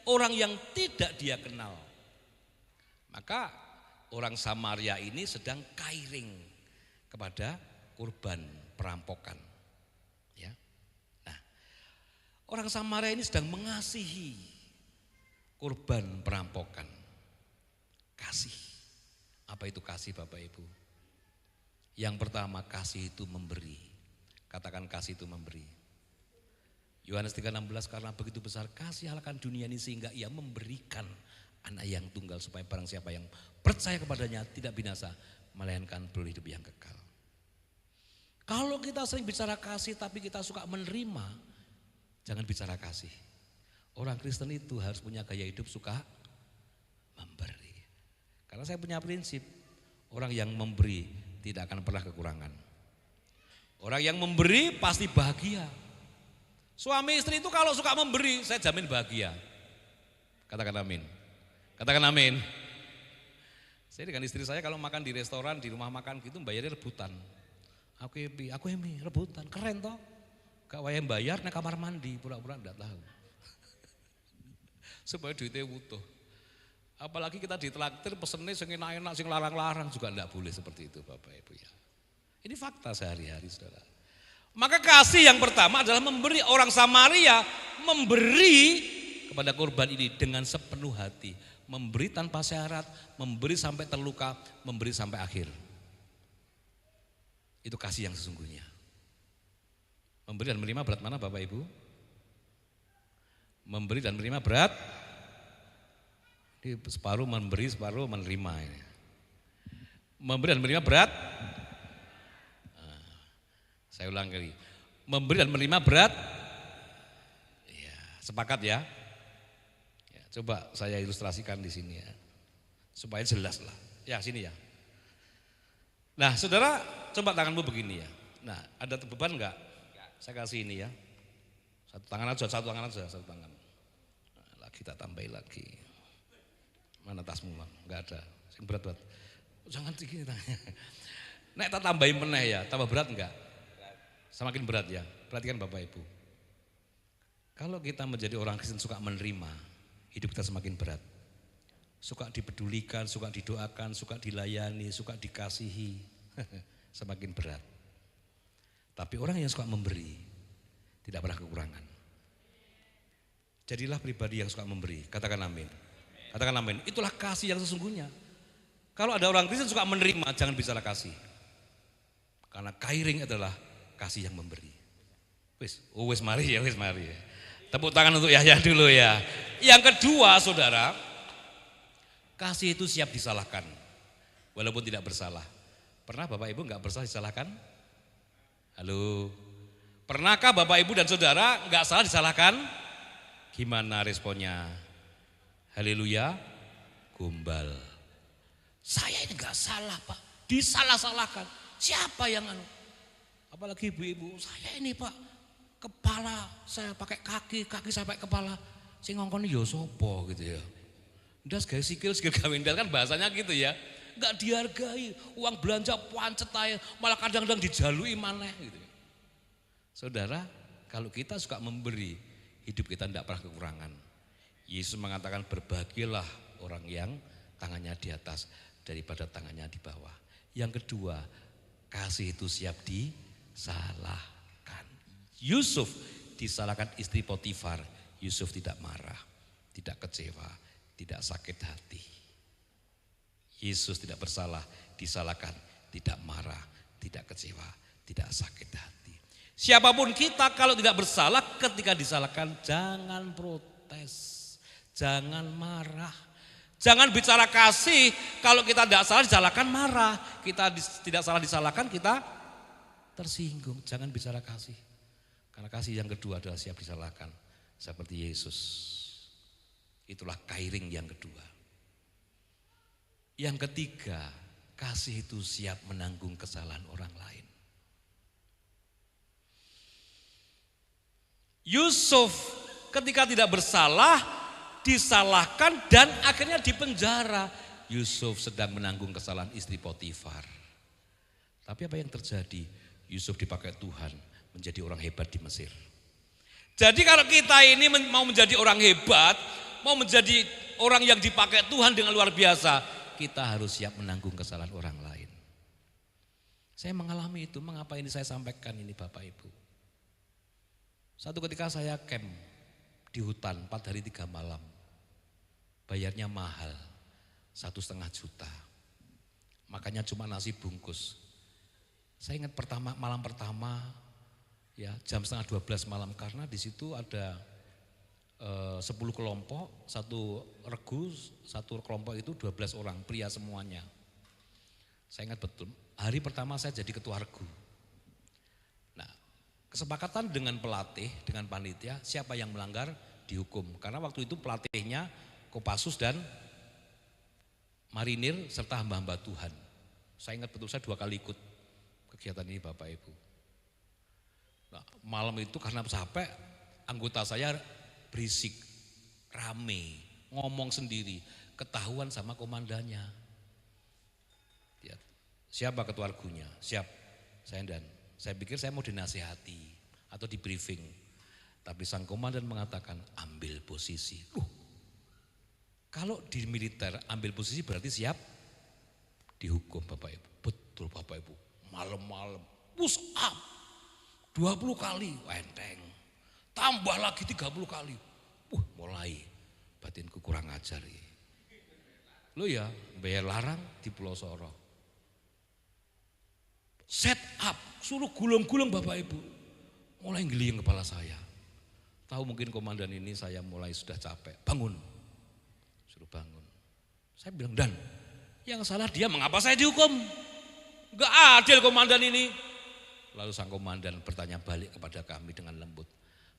orang yang tidak dia kenal. Maka orang Samaria ini sedang kairing kepada kurban perampokan. Ya. Nah, orang Samaria ini sedang mengasihi kurban perampokan. Kasih. Apa itu kasih Bapak Ibu? Yang pertama, kasih itu memberi. Katakan kasih itu memberi. Yohanes 3:16, karena begitu besar kasih Allah akan dunia ini sehingga ia memberikan anak yang tunggal supaya barang siapa yang percaya kepadanya tidak binasa melainkan beroleh hidup yang kekal. Kalau kita sering bicara kasih tapi kita suka menerima, jangan bicara kasih. Orang Kristen itu harus punya gaya hidup suka memberi. Karena saya punya prinsip, orang yang memberi tidak akan pernah kekurangan. Orang yang memberi pasti bahagia. Suami istri itu kalau suka memberi, saya jamin bahagia. Katakan amin. Katakan amin. Saya dengan istri saya kalau makan di restoran, di rumah makan gitu, bayarnya rebutan. Aku happy, rebutan. Keren toh. Gak wayang bayar nek kamar mandi, pura-pura enggak tahu. Supaya duitnya utuh. Apalagi kita ditraktir pesennya sing enak-enak, sing larang-larang juga enggak boleh seperti itu Bapak Ibu ya. Ini fakta sehari-hari Saudara. Maka kasih yang pertama adalah memberi. Orang Samaria memberi kepada kurban ini dengan sepenuh hati. Memberi tanpa syarat, memberi sampai terluka, memberi sampai akhir. Itu kasih yang sesungguhnya. Memberi dan menerima berat mana Bapak Ibu? Memberi dan menerima berat. Ini separuh memberi, separuh menerima ini. Memberi dan menerima berat. Saya ulang kali, memberi dan menerima berat, ya, sepakat ya. Ya. Coba saya ilustrasikan di sini ya, supaya jelas lah. Ya sini ya. Nah saudara, coba tanganmu begini ya. Nah ada beban enggak? Saya kasih ini ya. Satu tangan aja, satu tangan. Nah, lagi tak tambahin lagi. Mana tasmu bang? Enggak ada. Sing berat-berat. Jangan segini tangannya. Nek tak tambahin meneh ya, tambah berat enggak? Semakin berat ya, perhatikan Bapak Ibu. Kalau kita menjadi orang Kristen suka menerima, hidup kita semakin berat. Suka dipedulikan, suka didoakan, suka dilayani, suka dikasihi, semakin berat. Tapi orang yang suka memberi, tidak pernah kekurangan. Jadilah pribadi yang suka memberi, katakan amin. Katakan amin, itulah kasih yang sesungguhnya. Kalau ada orang Kristen suka menerima, jangan bicara kasih. Karena kairing adalah kasih yang memberi. Wis mari ya. Tepuk tangan untuk Yahya dulu ya. Yang kedua saudara, kasih itu siap disalahkan walaupun tidak bersalah. Pernah Bapak Ibu enggak bersalah disalahkan? Halo. Pernahkah Bapak Ibu dan saudara enggak salah disalahkan? Gimana responnya? Haleluya. Gombal. Saya ini enggak salah Pak, disalah-salahkan. Siapa yang apalagi ibu-ibu, saya ini Pak, kepala saya pakai kaki saya pakai kepala. Sing ngongkon yo sapa gitu ya. Ndas gawe sikil gawe ndal kan bahasanya gitu ya. enggak dihargai, uang belanja pancet aja, malah kadang-kadang dijalui maneh gitu. Saudara, kalau kita suka memberi, hidup kita tidak pernah kekurangan. Yesus mengatakan berbahagialah orang yang tangannya di atas daripada tangannya di bawah. Yang kedua, kasih itu siap disalahkan. Yusuf disalahkan istri Potifar, Yusuf tidak marah, tidak kecewa, tidak sakit hati. Yesus tidak bersalah, disalahkan, tidak marah, tidak kecewa, tidak sakit hati. Siapapun kita kalau tidak bersalah ketika disalahkan jangan protes, jangan marah. Jangan bicara kasih kalau kita tidak salah disalahkan marah. Kita tidak salah disalahkan kita tersinggung. Jangan bicara kasih. Karena kasih yang kedua adalah siap disalahkan. Seperti Yesus. Itulah kairing yang kedua. Yang ketiga, kasih itu siap menanggung kesalahan orang lain. Yusuf ketika tidak bersalah disalahkan dan akhirnya dipenjara. Yusuf sedang menanggung kesalahan istri Potifar. Tapi apa yang terjadi? Yusuf dipakai Tuhan menjadi orang hebat di Mesir. Jadi kalau kita ini mau menjadi orang hebat, mau menjadi orang yang dipakai Tuhan dengan luar biasa, kita harus siap menanggung kesalahan orang lain. Saya mengalami itu, mengapa ini saya sampaikan ini Bapak Ibu. Satu ketika saya camp di hutan 4 hari 3 malam. Bayarnya mahal, 1,5 juta. Makanya cuma nasi bungkus. Saya ingat malam pertama ya jam setengah 12 malam karena di situ ada 10 kelompok, satu regu, satu kelompok itu 12 orang, pria semuanya. Saya ingat betul, hari pertama saya jadi ketua regu. Nah, kesepakatan dengan pelatih, dengan panitia, siapa yang melanggar dihukum. Karena waktu itu pelatihnya Kopassus dan marinir serta hamba-hamba Tuhan. Saya ingat betul, saya 2 kali ikut kegiatan ini Bapak Ibu. Nah, malam itu karena capek, anggota saya berisik, rame, ngomong sendiri, ketahuan sama komandannya. Siapa ketua argunya? Siap, saya dan saya pikir saya mau dinasihati atau di briefing. Tapi sang komandan mengatakan ambil posisi. Kalau di militer ambil posisi berarti siap dihukum Bapak Ibu. Betul Bapak Ibu, malam-malam push up 20 kali, enteng. Tambah lagi 30 kali. Mulai batinku kurang ajar. Lo ya, bayar larang di Pulau Soro. Set up, suruh gulung-gulung Bapak Ibu. Mulai ngeliying kepala saya. Tahu mungkin komandan ini saya mulai sudah capek. Bangun. Suruh bangun. Saya bilang, Dan, yang salah dia, mengapa saya dihukum? Enggak adil komandan ini. Lalu sang komandan bertanya balik kepada kami dengan lembut.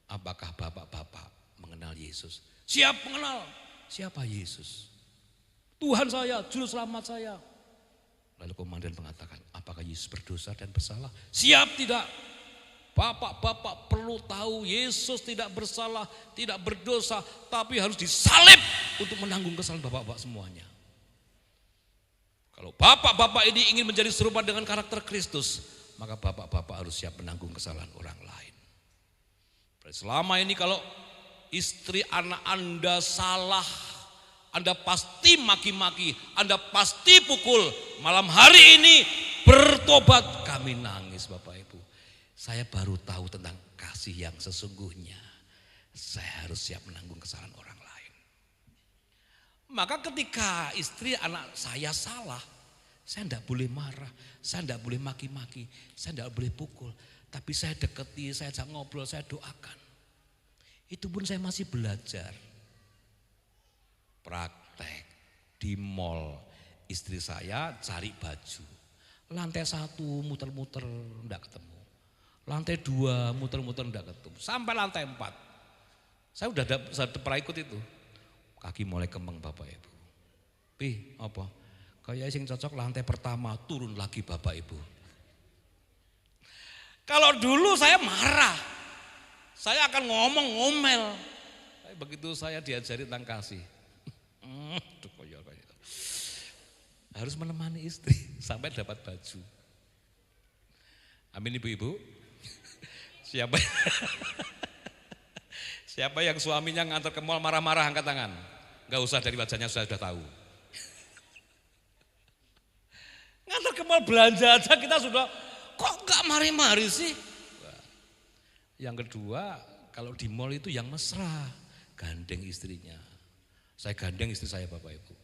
Apakah bapak-bapak mengenal Yesus? Siap mengenal. Siapa Yesus? Tuhan saya, juru selamat saya. Lalu komandan mengatakan, apakah Yesus berdosa dan bersalah? Siap tidak. Bapak-bapak perlu tahu Yesus tidak bersalah, tidak berdosa, tapi harus disalib untuk menanggung kesalahan bapak-bapak semuanya. Kalau bapak-bapak ini ingin menjadi serupa dengan karakter Kristus, maka bapak-bapak harus siap menanggung kesalahan orang lain. Selama ini kalau istri anak Anda salah, Anda pasti maki-maki, Anda pasti pukul. Malam hari ini bertobat, kami nangis Bapak Ibu. Saya baru tahu tentang kasih yang sesungguhnya. Saya harus siap menanggung kesalahan orang lain. Maka ketika istri anak saya salah, saya tidak boleh marah, saya tidak boleh maki-maki, saya tidak boleh pukul. Tapi saya deketi, saya ajak ngobrol, saya doakan. Itu pun saya masih belajar. Praktek di mall, istri saya cari baju. Lantai 1 muter-muter enggak ketemu. Lantai 2 muter-muter enggak ketemu. Sampai lantai 4. Saya udah pernah ikut itu. Kaki mulai kembang Bapak Ibu. Apa? Kayak sing cocok lantai pertama, turun lagi Bapak Ibu. Kalau dulu saya marah. Saya akan ngomel. Begitu saya diajari tentang kasih. harus menemani istri sampai dapat baju. Amin ibu-ibu. Siapa yang suaminya ngantar ke mall marah-marah angkat tangan. Enggak usah, dari wajahnya sudah tahu. Ngantar ke mall belanja aja kita sudah, kok enggak mari-mari sih? Yang kedua, kalau di mall itu yang mesra, gandeng istrinya. Saya gandeng istri saya Bapak Ibu.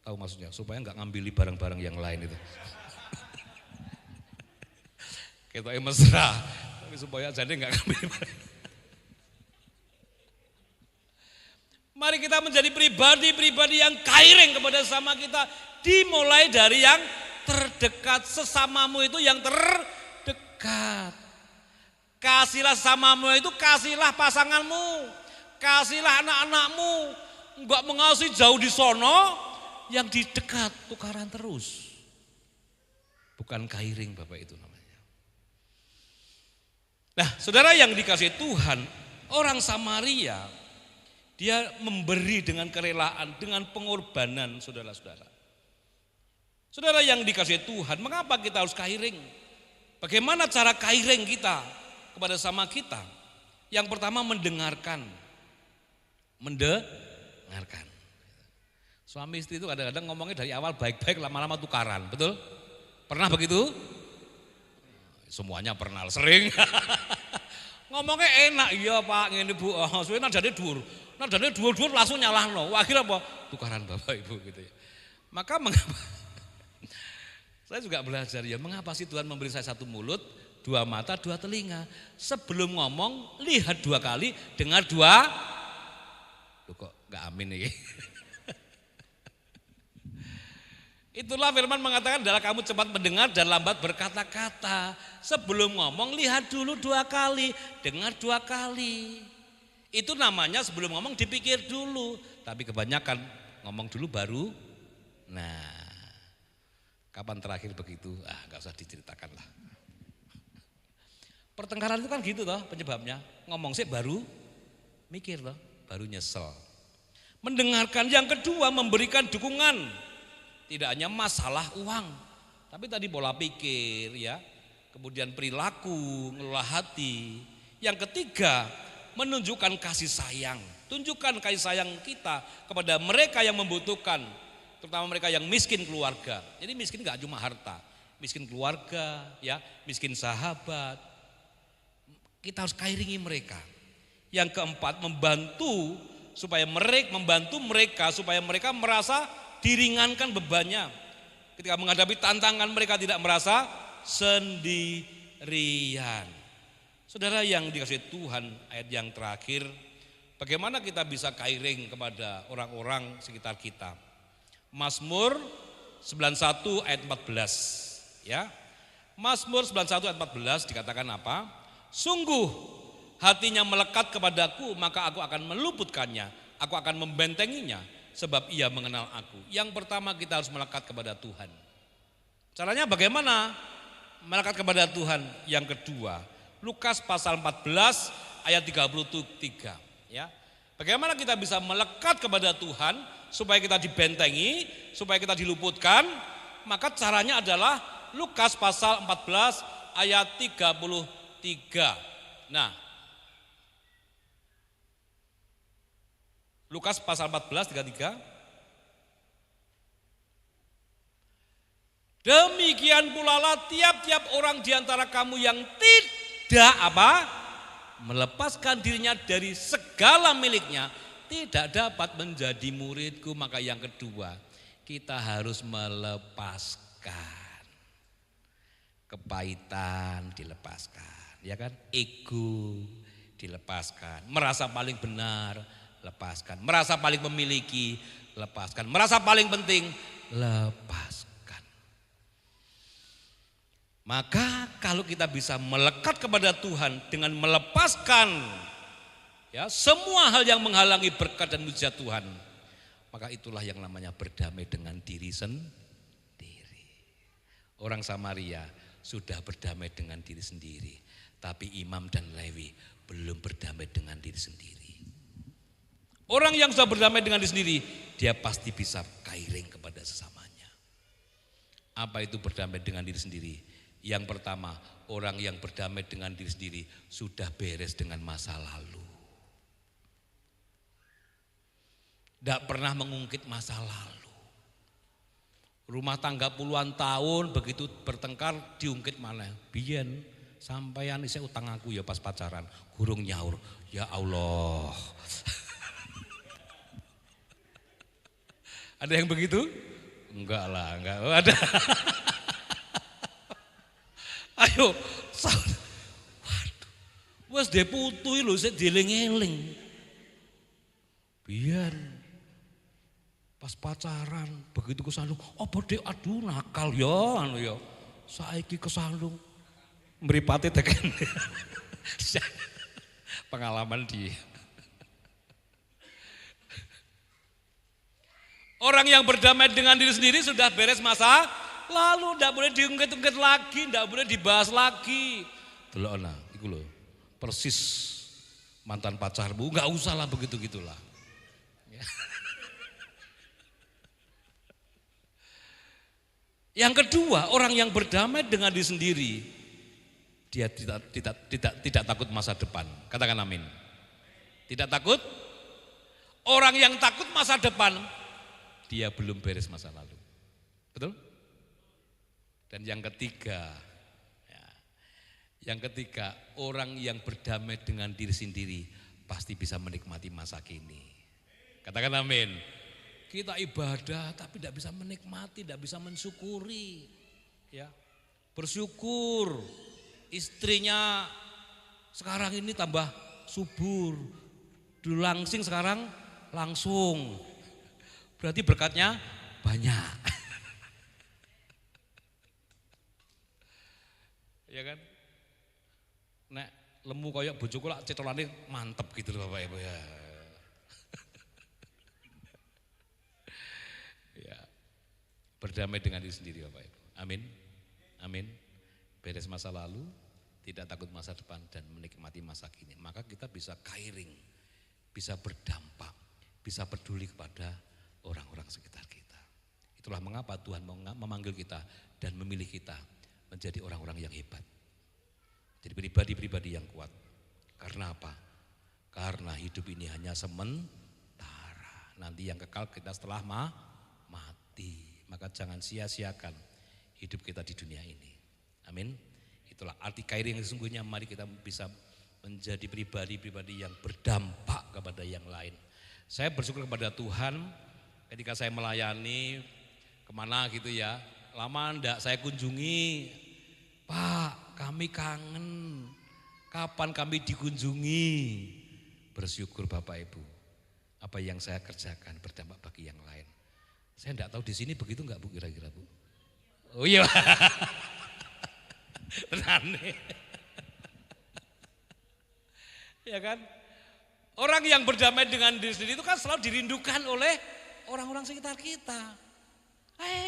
Tahu maksudnya, supaya enggak ngambil barang-barang yang lain itu. Kita mesra, tapi supaya jadi enggak ngambil barang. Mari kita menjadi pribadi-pribadi yang kairing kepada sesama kita. Dimulai dari yang terdekat, sesamamu itu yang terdekat. Kasihlah sesamamu itu, kasihlah pasanganmu, kasihlah anak-anakmu. Enggak mengasihi jauh di sono, yang di dekat tukaran terus. Bukan kairing Bapak itu namanya. Nah saudara yang dikasihi Tuhan, orang Samaria, dia memberi dengan kerelaan, dengan pengorbanan saudara-saudara. Saudara yang dikasihi Tuhan, mengapa kita harus kairing? Bagaimana cara kairing kita kepada sama kita? Yang pertama mendengarkan. Mendengarkan. Suami istri itu kadang-kadang ngomongnya dari awal baik-baik, lama-lama tukaran, betul? Pernah begitu? Semuanya pernah, sering. Ngomongnya enak, iya Pak, ngene Bu, suwe nadane dhuwur. Nadane dhuwur-dhuwur langsung nyalahno. Akhirnya apa? Tukaran Bapak Ibu gitu ya. Maka mengapa? Saya juga belajar ya, mengapa sih Tuhan memberi saya satu mulut, dua mata, dua telinga. Sebelum ngomong, lihat dua kali, dengar dua. Loh kok enggak amin nih. Itulah firman mengatakan adalah kamu cepat mendengar dan lambat berkata-kata. Sebelum ngomong lihat dulu dua kali, dengar dua kali. Itu namanya sebelum ngomong dipikir dulu. Tapi kebanyakan ngomong dulu baru. Nah, kapan terakhir begitu? Gak usah diceritakan lah. Pertengkaran itu kan gitu toh penyebabnya. Ngomong sih baru mikir toh, baru nyesel. Mendengarkan, yang kedua memberikan dukungan. Tidak hanya masalah uang, tapi tadi pola pikir ya, kemudian perilaku, ngelola hati. Yang ketiga, menunjukkan kasih sayang. Tunjukkan kasih sayang kita kepada mereka yang membutuhkan, terutama mereka yang miskin keluarga. Jadi miskin gak cuma harta, miskin keluarga, ya, miskin sahabat. Kita harus kairingi mereka. Yang keempat, membantu mereka supaya mereka merasa diringankan bebannya. Ketika menghadapi tantangan mereka tidak merasa sendirian. Saudara yang dikasihi Tuhan, ayat yang terakhir, bagaimana kita bisa kairing kepada orang-orang sekitar kita. Mazmur 91 ayat 14 ya. Mazmur 91 ayat 14 dikatakan apa? Sungguh hatinya melekat kepadaku, maka aku akan meluputkannya, aku akan membentenginya, sebab ia mengenal aku. Yang pertama kita harus melekat kepada Tuhan. Caranya bagaimana melekat kepada Tuhan? Yang kedua, Lukas pasal 14 ayat 33 ya. Bagaimana kita bisa melekat kepada Tuhan supaya kita dibentengi, supaya kita diluputkan? Maka caranya adalah Lukas pasal 14 ayat 33. Nah, Lukas pasal 14, 33. Demikian pula lah tiap-tiap orang di antara kamu yang tidak melepaskan dirinya dari segala miliknya, tidak dapat menjadi muridku. Maka yang kedua, kita harus melepaskan. Kepahitan dilepaskan, ya kan? Ego dilepaskan, merasa paling benar, lepaskan. Merasa paling memiliki, lepaskan. Merasa paling penting, lepaskan. Maka kalau kita bisa melekat kepada Tuhan dengan melepaskan ya semua hal yang menghalangi berkat dan mujizat Tuhan, maka itulah yang namanya berdamai dengan diri sendiri. Orang Samaria sudah berdamai dengan diri sendiri, tapi Imam dan Lewi belum berdamai dengan diri sendiri. Orang yang sudah berdamai dengan diri sendiri, dia pasti bisa kairing kepada sesamanya. Apa itu berdamai dengan diri sendiri? Yang pertama, orang yang berdamai dengan diri sendiri sudah beres dengan masa lalu. Tidak pernah mengungkit masa lalu. Rumah tangga puluhan tahun begitu bertengkar diungkit mana? Biyen sampeyan isih utang aku ya pas pacaran, gurung nyaur. Ya Allah. Ada yang begitu? Enggak lah, enggak ada. Ayo, waduh, wes deputu lho, saya dieling-eling. Biar pas pacaran begitu kesandung, apa dek aduh nakal ya, anu ya, saiki kesandung, mripate teken. Pengalaman dia. Orang yang berdamai dengan diri sendiri sudah beres masa lalu, tidak boleh diungkit-ungkit lagi, tidak boleh dibahas lagi. Delokna, iku lho, persis mantan pacarmu, nggak usah lah begitu-gitulah. Ya. Yang kedua, orang yang berdamai dengan diri sendiri, dia tidak takut masa depan. Katakan amin. Tidak takut. Orang yang takut masa depan, dia belum beres masa lalu. Betul? Dan yang ketiga, orang yang berdamai dengan diri sendiri pasti bisa menikmati masa kini. Katakan amin. Kita ibadah tapi tidak bisa menikmati, tidak bisa mensyukuri. Ya, bersyukur istrinya sekarang ini tambah subur, dulu langsing sekarang langsung. Berarti berkatnya banyak. Ya kan? Nek lemu koyok bojoku lak cetolane mantep gitu loh Bapak Ibu ya. Ya. Berdamai dengan diri sendiri Bapak Ibu. Amin. Amin. Beres masa lalu, tidak takut masa depan dan menikmati masa kini. Maka kita bisa kairing, bisa berdampak, bisa peduli kepada orang-orang sekitar kita. Itulah mengapa Tuhan memanggil kita dan memilih kita menjadi orang-orang yang hebat. Jadi pribadi-pribadi yang kuat. Karena apa? Karena hidup ini hanya sementara. Nanti yang kekal kita setelah mati. Maka jangan sia-siakan hidup kita di dunia ini. Amin. Itulah arti kairing yang sesungguhnya. Mari kita bisa menjadi pribadi-pribadi yang berdampak kepada yang lain. Saya bersyukur kepada Tuhan ketika saya melayani kemana gitu ya. Lama enggak saya kunjungi, Pak kami kangen, kapan kami dikunjungi. Bersyukur Bapak Ibu, apa yang saya kerjakan berdampak bagi yang lain. Saya enggak tahu di sini begitu enggak Bu kira-kira Bu? Oh iya, tenan nih. Ya kan? Orang yang berdamai dengan diri sendiri itu kan selalu dirindukan oleh orang-orang sekitar kita.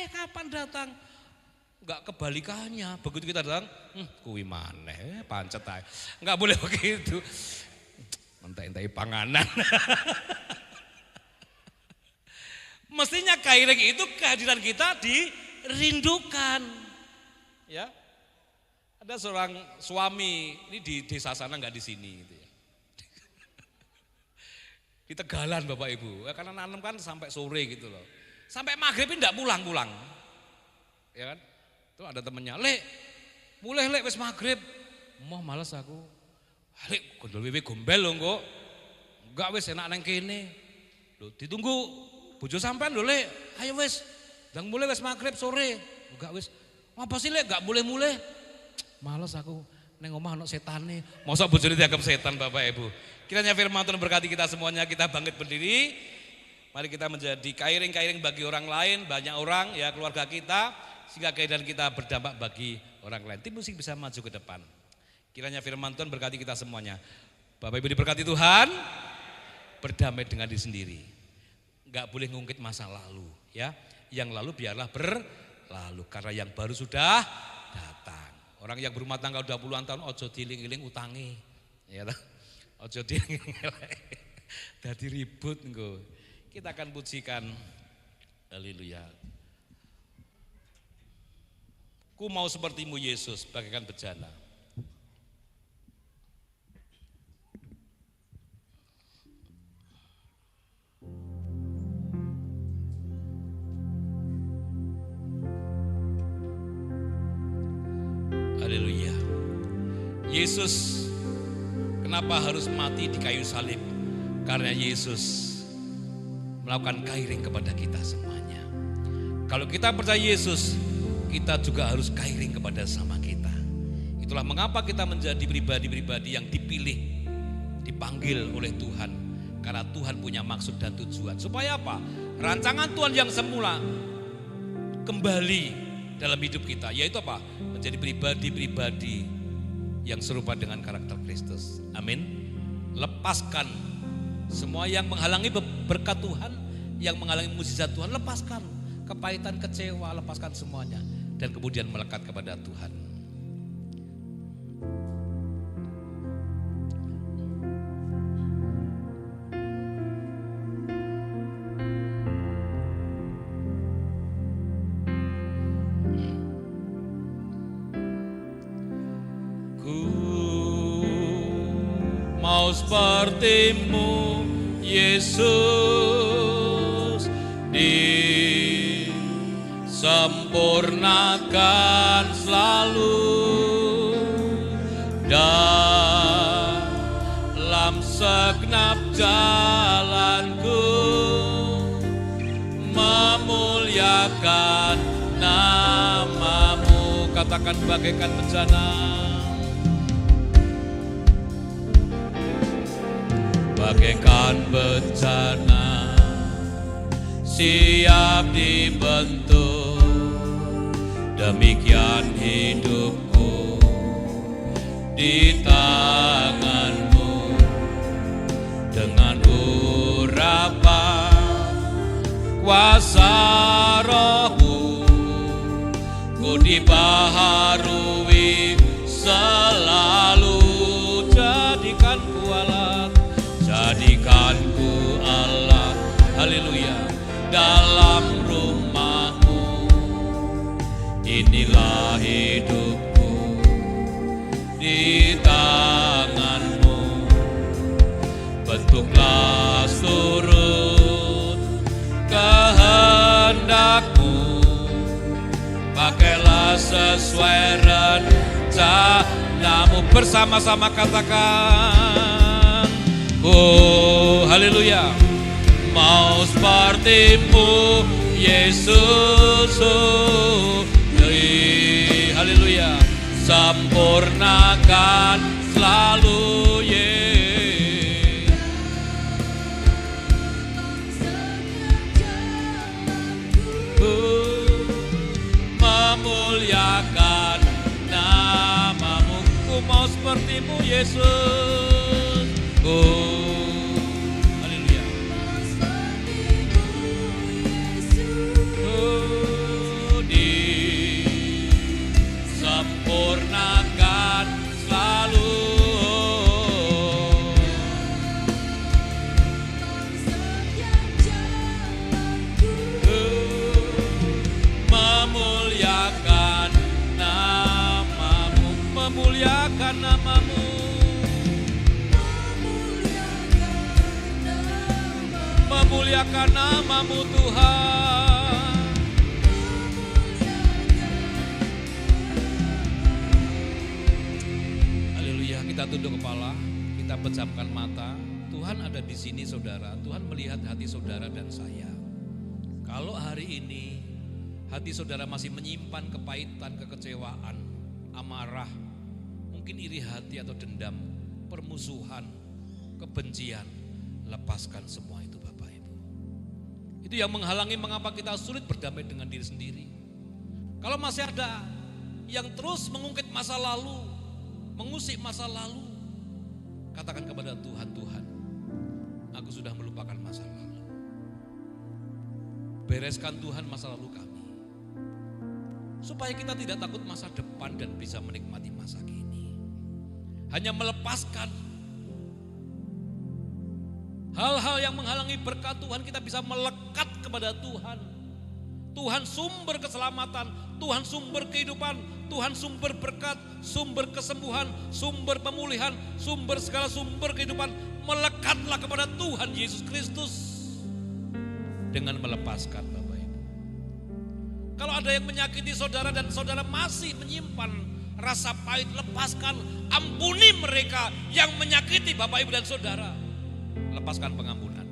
Kapan datang? Enggak kebalikannya. Begitu kita datang, kuwi maneh pancet ae. Enggak boleh begitu. Entek-entek panganan. Mestinya kairing itu kehadiran kita dirindukan. Ya. Ada seorang suami, ini di desa sana enggak di sini gitu ya. Di Tegalan Bapak Ibu, karena nanam kan sampai sore gitu loh. Sampai maghrib ini enggak pulang-pulang. Ya kan? Tuh ada temennya, "Lek, mulai Lek wis maghrib." "Moh males aku." "Lek, gondol wewe gombel lho kok." "Enggak wis enak nang kene." "Lho, ditunggu bojo sampean lho Lek. Ayo wis. Ndang mulai wis maghrib sore." "Enggak wis." "Ngapa sih Lek enggak mulai-mulai?" "Males aku. Neng omah ana setane." Mosok bojone dianggap setan Bapak Ibu. Kiranya firman Tuhan berkati kita semuanya, kita bangkit berdiri. Mari kita menjadi kairing-kairing bagi orang lain, banyak orang ya keluarga kita, sehingga kehadiran kita berdampak bagi orang lain. Tim musik bisa maju ke depan. Kiranya firman Tuhan berkati kita semuanya. Bapak Ibu diberkati Tuhan, berdamai dengan diri sendiri. Enggak boleh ngungkit masa lalu ya. Yang lalu biarlah berlalu karena yang baru sudah datang. Orang yang berumah tangga udah puluhan tahun ojo diling-iling utangi. Ya toh? Ojo diling-iling. Dadi ribut engko. Kita akan pujikan haleluya. Ku mau sepertimu Yesus, bagaikan bejana. Haleluya. Yesus kenapa harus mati di kayu salib? Karena Yesus melakukan kairing kepada kita semuanya. Kalau kita percaya Yesus, kita juga harus kairing kepada sama kita. Itulah mengapa kita menjadi pribadi-pribadi yang dipilih, dipanggil oleh Tuhan. Karena Tuhan punya maksud dan tujuan. Supaya apa? Rancangan Tuhan yang semula kembali dalam hidup kita. Yaitu apa? Menjadi pribadi-pribadi yang serupa dengan karakter Kristus. Amin. Lepaskan semua yang menghalangi berkat Tuhan, yang menghalangi mukjizat Tuhan, lepaskan. Kepahitan, kecewa, lepaskan semuanya. Dan kemudian melekat kepada Tuhan. Ku mau sepertimu Yesus, disempurnakan selalu dalam segenap jalanku, memuliakan namamu. Katakan bagaikan bejana, bagaikan bencana siap dibentuk, demikian hidupku di tanganmu. Dengan urapan kuasa Rohmu, ku dibaharui selalu. Jadikanku alat, jadikanku alat, haleluya, dalam rumahmu. Inilah hidupku di tanganmu. Bentuklah turut kehendakmu, pakailah sesuai rencanamu. Bersama-sama katakan, oh haleluya, mau sepertimu Yesus, oh, haleluya, sempurnakan selalu memuliakan namamu. Ku mau sepertimu Yesus, oh haleluya, oh disempurnakan selalu, memuliakan namamu, memuliakan namamu, memuliakan namamu Tuhan. Haleluya, kita tunduk kepala, kita pejamkan mata. Tuhan ada di sini saudara, Tuhan melihat hati saudara dan saya. Kalau hari ini hati saudara masih menyimpan kepahitan, kekecewaan, amarah, mungkin iri hati atau dendam, permusuhan, kebencian, lepaskan semua itu Bapak Ibu. Itu yang menghalangi mengapa kita sulit berdamai dengan diri sendiri. Kalau masih ada yang terus mengungkit masa lalu, mengusik masa lalu, katakan kepada Tuhan, Tuhan, aku sudah melupakan masa lalu. Bereskan Tuhan masa lalu kami, supaya kita tidak takut masa depan dan bisa menikmati masa kini. Hanya melepaskan hal-hal yang menghalangi berkat Tuhan, kita bisa melekat kepada Tuhan. Tuhan sumber keselamatan, Tuhan sumber kehidupan, Tuhan sumber berkat, sumber kesembuhan, sumber pemulihan, sumber segala sumber kehidupan. Melekatlah kepada Tuhan Yesus Kristus dengan melepaskan, Bapak Ibu. Kalau ada yang menyakiti saudara dan saudara masih menyimpan rasa pahit, lepaskan, ampuni mereka yang menyakiti Bapak Ibu dan saudara. Lepaskan pengampunan.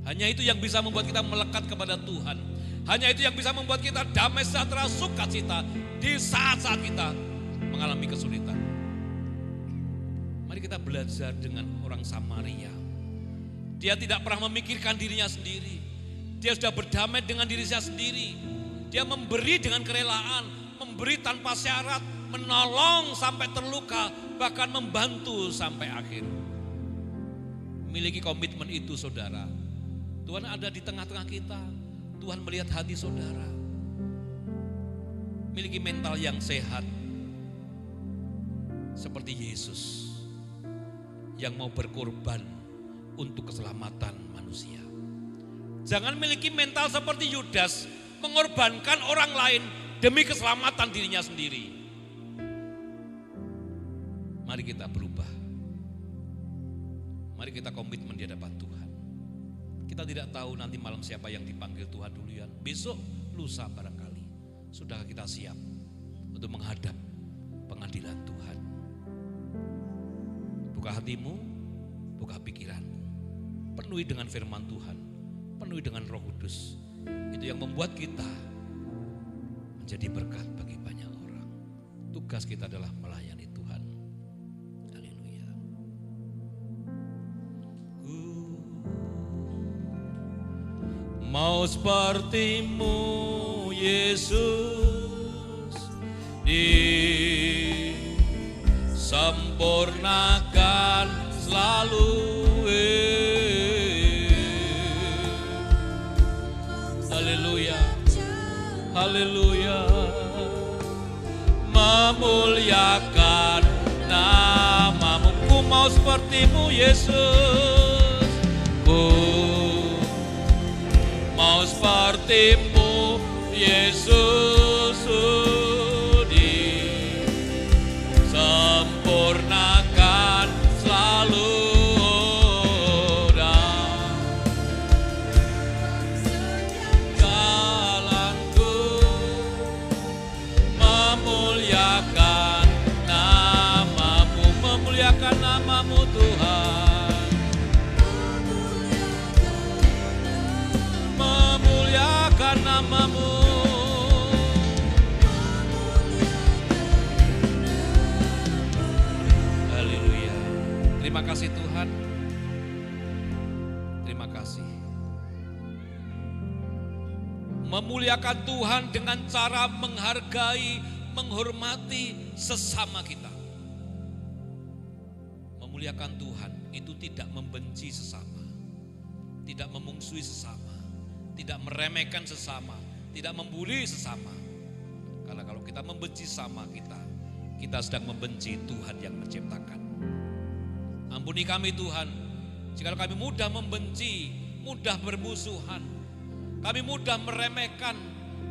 Hanya itu yang bisa membuat kita melekat kepada Tuhan. Hanya itu yang bisa membuat kita damai sejahtera, sukacita di saat-saat kita mengalami kesulitan. Mari kita belajar dengan orang Samaria. Dia tidak pernah memikirkan dirinya sendiri. Dia sudah berdamai dengan dirinya sendiri. Dia memberi dengan kerelaan, memberi tanpa syarat, menolong sampai terluka, bahkan membantu sampai akhir. Miliki komitmen itu, saudara. Tuhan ada di tengah-tengah kita. Tuhan melihat hati saudara. Miliki mental yang sehat. Seperti Yesus yang mau berkorban untuk keselamatan manusia. Jangan miliki mental seperti Yudas, mengorbankan orang lain demi keselamatan dirinya sendiri. Mari kita berubah. Mari kita komitmen di hadapan Tuhan. Kita tidak tahu nanti malam siapa yang dipanggil Tuhan duluan. Besok, lusa barangkali. Sudah kita siap untuk menghadap pengadilan Tuhan. Buka hatimu, buka pikiranmu. Penuhi dengan firman Tuhan. Penuhi dengan Roh Kudus. Itu yang membuat kita menjadi berkat bagi banyak orang. Tugas kita adalah melayani Tuhan. Haleluya. Mau sepertimu Yesus, disempurnakan selalu. Haleluya, haleluya. Memuliakan namamu. Ku mau sepertimu Yesus, ku mau sepertimu Yesus, disempurnakan selalu. Jalanku memuliakan namamu, memuliakan namamu Tuhan. Memuliakan namamu. Haleluya. Terima kasih Tuhan. Terima kasih. Memuliakan Tuhan dengan cara menghargai, menghormati sesama kita. Memuliakan Tuhan itu tidak membenci sesama, tidak memungsuhi sesama, tidak meremehkan sesama, tidak membuli sesama. Karena kalau kita membenci sesama kita sedang membenci Tuhan yang menciptakan. Ampuni kami Tuhan, jika kami mudah membenci, mudah bermusuhan, kami mudah meremehkan,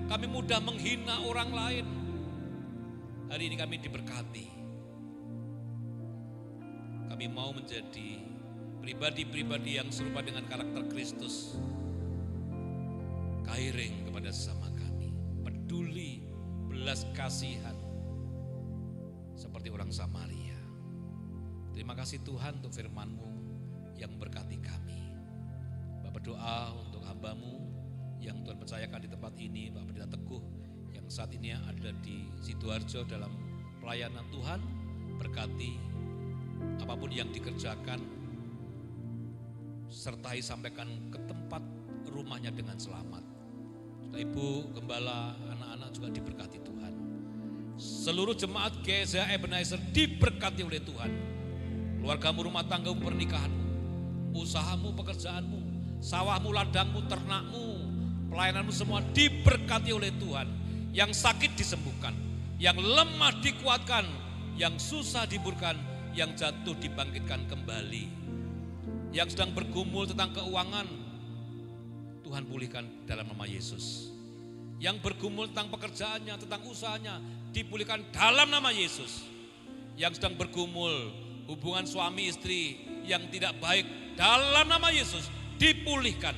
kami mudah menghina orang lain. Hari ini kami diberkati. Kami mau menjadi pribadi-pribadi yang serupa dengan karakter Kristus. Kairing kepada sesama kami, peduli, belas kasihan seperti orang Samaria. Terima kasih Tuhan untuk firman-Mu yang memberkati kami. Bapak berdoa untuk hamba-Mu yang Tuhan percayakan di tempat ini, Bapak Pendeta Teguh yang saat ini ada di Sidoarjo dalam pelayanan Tuhan. Berkati apapun yang dikerjakan, sertai sampaikan ke tempat rumahnya dengan selamat. Ibu Gembala, anak-anak juga diberkati Tuhan. Seluruh jemaat GSA Ebenezer diberkati oleh Tuhan. Keluargamu, rumah tanggamu, pernikahanmu, usahamu, pekerjaanmu, sawahmu, ladangmu, ternakmu, pelayananmu semua diberkati oleh Tuhan. Yang sakit disembuhkan, yang lemah dikuatkan, yang susah dihiburkan, yang jatuh dibangkitkan kembali. Yang sedang bergumul tentang keuangan, Tuhan pulihkan dalam nama Yesus. Yang bergumul tentang pekerjaannya, tentang usahanya, dipulihkan dalam nama Yesus. Yang sedang bergumul hubungan suami istri yang tidak baik, dalam nama Yesus dipulihkan.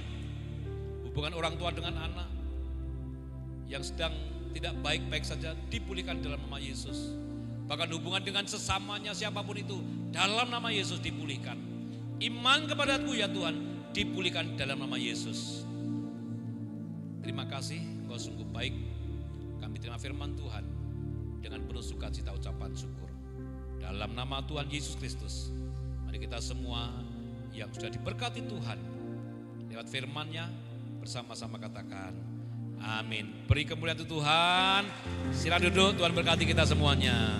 Hubungan orang tua dengan anak yang sedang tidak baik-baik saja, dipulihkan dalam nama Yesus. Bahkan hubungan dengan sesamanya siapapun itu, dalam nama Yesus dipulihkan. Iman kepada-Ku ya Tuhan, dipulihkan dalam nama Yesus. Terima kasih, Engkau sungguh baik. Kami terima firman Tuhan dengan penuh sukacita ucapan syukur. Dalam nama Tuhan Yesus Kristus, mari kita semua yang sudah diberkati Tuhan lewat firman-Nya bersama-sama katakan amin. Beri kemuliaan untuk Tuhan. Silakan duduk, Tuhan berkati kita semuanya.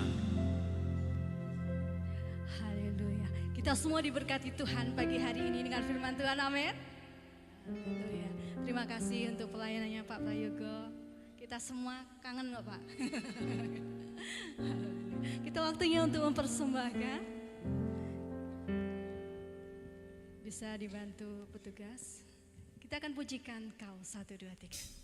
Haleluya. Kita semua diberkati Tuhan pagi hari ini dengan firman Tuhan, amin. Haleluya. Terima kasih untuk pelayanannya Pak Prayogo. Kita semua kangen loh Pak. Kita waktunya untuk mempersembahkan. Bisa dibantu petugas. Kita akan pujikan Kau 1, 2, 3.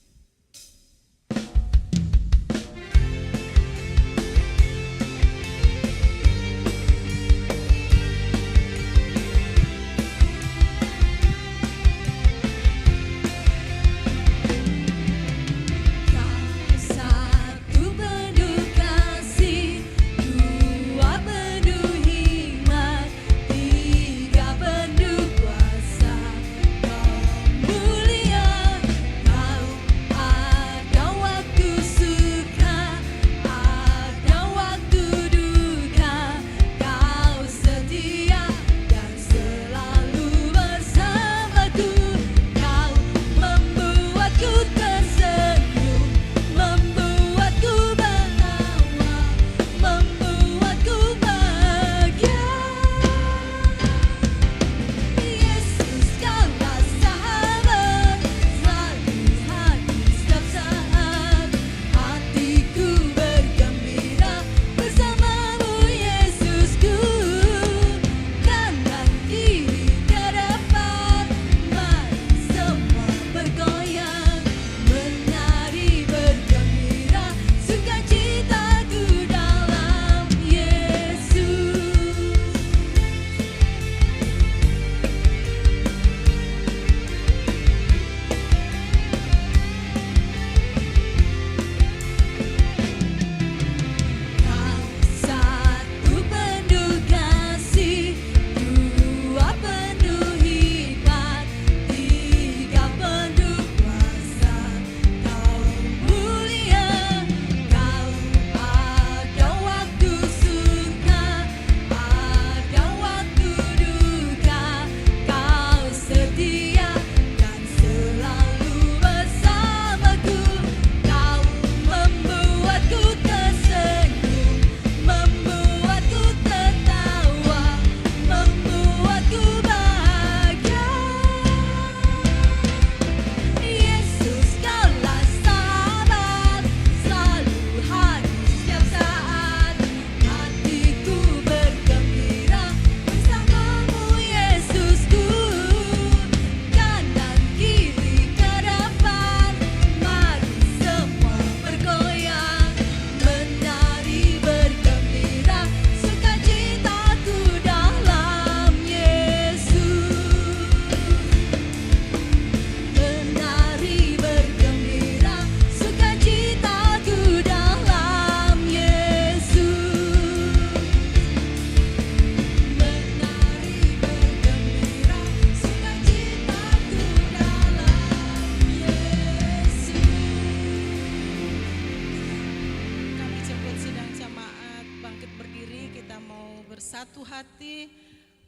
bersatu hati,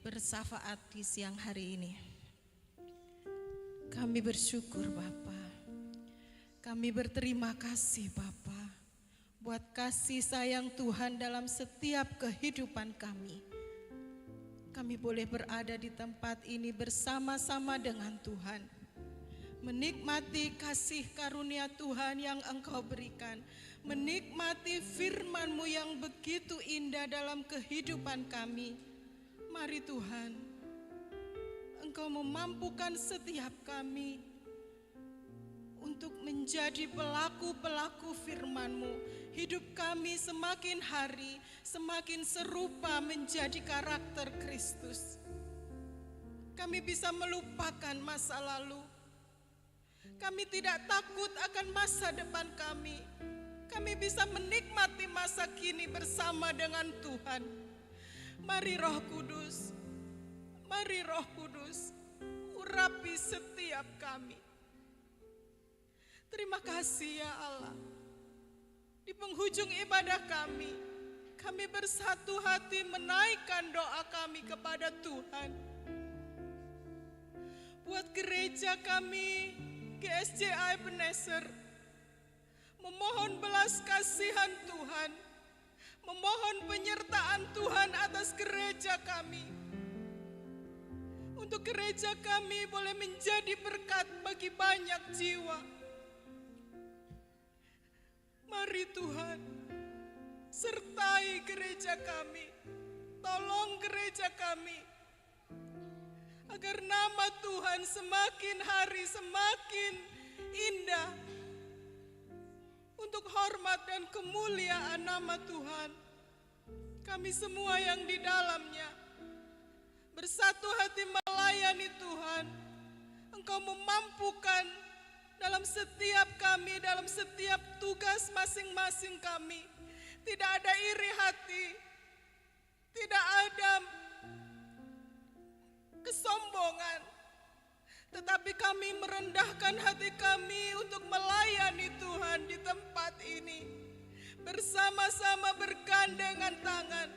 bersafaat di siang hari ini. Kami bersyukur Bapa. Kami berterima kasih Bapa buat kasih sayang Tuhan dalam setiap kehidupan kami. Kami boleh berada di tempat ini bersama-sama dengan Tuhan, menikmati kasih karunia Tuhan yang Engkau berikan, menikmati firman-Mu yang begitu indah dalam kehidupan kami. Mari Tuhan, Engkau memampukan setiap kami untuk menjadi pelaku-pelaku firman-Mu. Hidup kami semakin hari semakin serupa menjadi karakter Kristus. Kami bisa melupakan masa lalu. Kami tidak takut akan masa depan kami. Kami bisa menikmati masa kini bersama dengan Tuhan. Mari Roh Kudus, urapi setiap kami. Terima kasih ya Allah. Di penghujung ibadah kami bersatu hati menaikkan doa kami kepada Tuhan. Buat gereja kami, GSJ Ebenezer, memohon belas kasihan Tuhan, memohon penyertaan Tuhan atas gereja kami. Untuk gereja kami boleh menjadi berkat bagi banyak jiwa. Mari Tuhan, sertai gereja kami, tolong gereja kami, agar nama Tuhan semakin hari semakin indah, untuk hormat dan kemuliaan nama Tuhan. Kami semua yang di dalamnya bersatu hati melayani Tuhan. Engkau memampukan dalam setiap kami, dalam setiap tugas masing-masing kami. Tidak ada iri hati, tidak ada kesombongan, tetapi kami merendahkan hati kami untuk melayani Tuhan di tempat ini. Bersama-sama bergandengan tangan.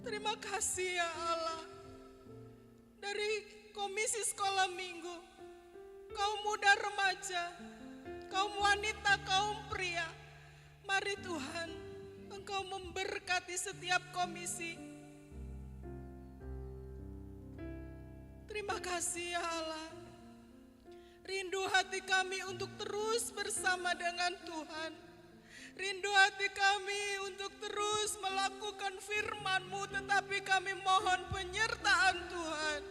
Terima kasih ya Allah. Dari Komisi Sekolah Minggu, kaum muda remaja, kaum wanita, kaum pria, mari Tuhan, Engkau memberkati setiap komisi. Terima kasih ya Allah. Rindu hati kami untuk terus bersama dengan Tuhan. Rindu hati kami untuk terus melakukan firman-Mu, tetapi kami mohon penyertaan Tuhan.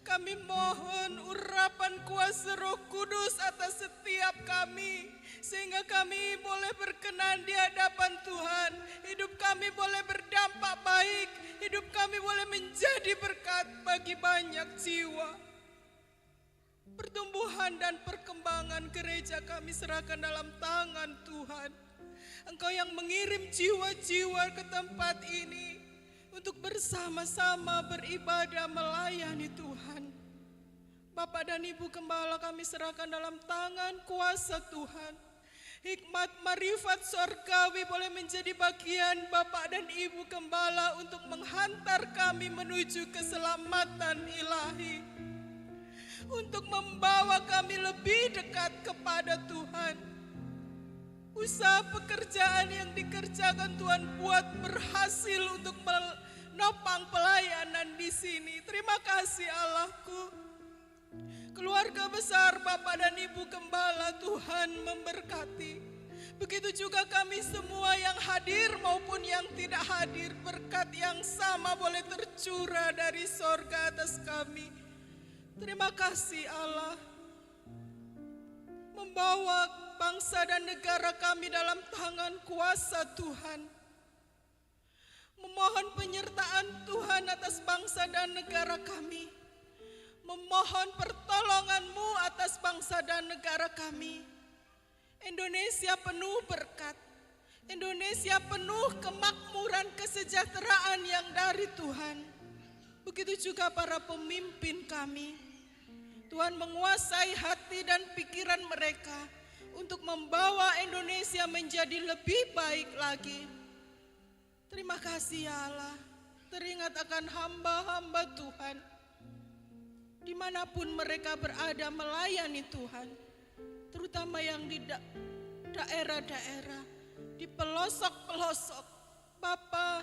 Kami mohon urapan kuasa Roh Kudus atas setiap kami, sehingga kami boleh berkenan di hadapan Tuhan. Hidup kami boleh berdampak baik, hidup kami boleh menjadi berkat bagi banyak jiwa. Pertumbuhan dan perkembangan gereja kami serahkan dalam tangan Tuhan. Engkau yang mengirim jiwa-jiwa ke tempat ini untuk bersama-sama beribadah melayani Tuhan. Bapak dan Ibu Gembala kami serahkan dalam tangan kuasa Tuhan. Hikmat marifat sorgawi boleh menjadi bagian Bapak dan Ibu Gembala untuk menghantar kami menuju keselamatan ilahi. Untuk membawa kami lebih dekat kepada Tuhan. Usaha pekerjaan yang dikerjakan Tuhan buat berhasil untuk menopang pelayanan di sini. Terima kasih Allahku. Keluarga besar Bapak dan Ibu Gembala Tuhan memberkati. Begitu juga kami semua yang hadir maupun yang tidak hadir. Berkat yang sama boleh tercurah dari sorga atas kami. Terima kasih Allah. Membawa bangsa dan negara kami dalam tangan kuasa Tuhan. Memohon penyertaan Tuhan atas bangsa dan negara kami. Memohon pertolongan-Mu atas bangsa dan negara kami. Indonesia penuh berkat. Indonesia penuh kemakmuran, kesejahteraan yang dari Tuhan. Begitu juga para pemimpin kami. Tuhan menguasai hati dan pikiran mereka untuk membawa Indonesia menjadi lebih baik lagi. Terima kasih ya Allah. Teringat akan hamba-hamba Tuhan. Dimanapun mereka berada melayani Tuhan. Terutama yang di daerah-daerah, di pelosok-pelosok. Bapa,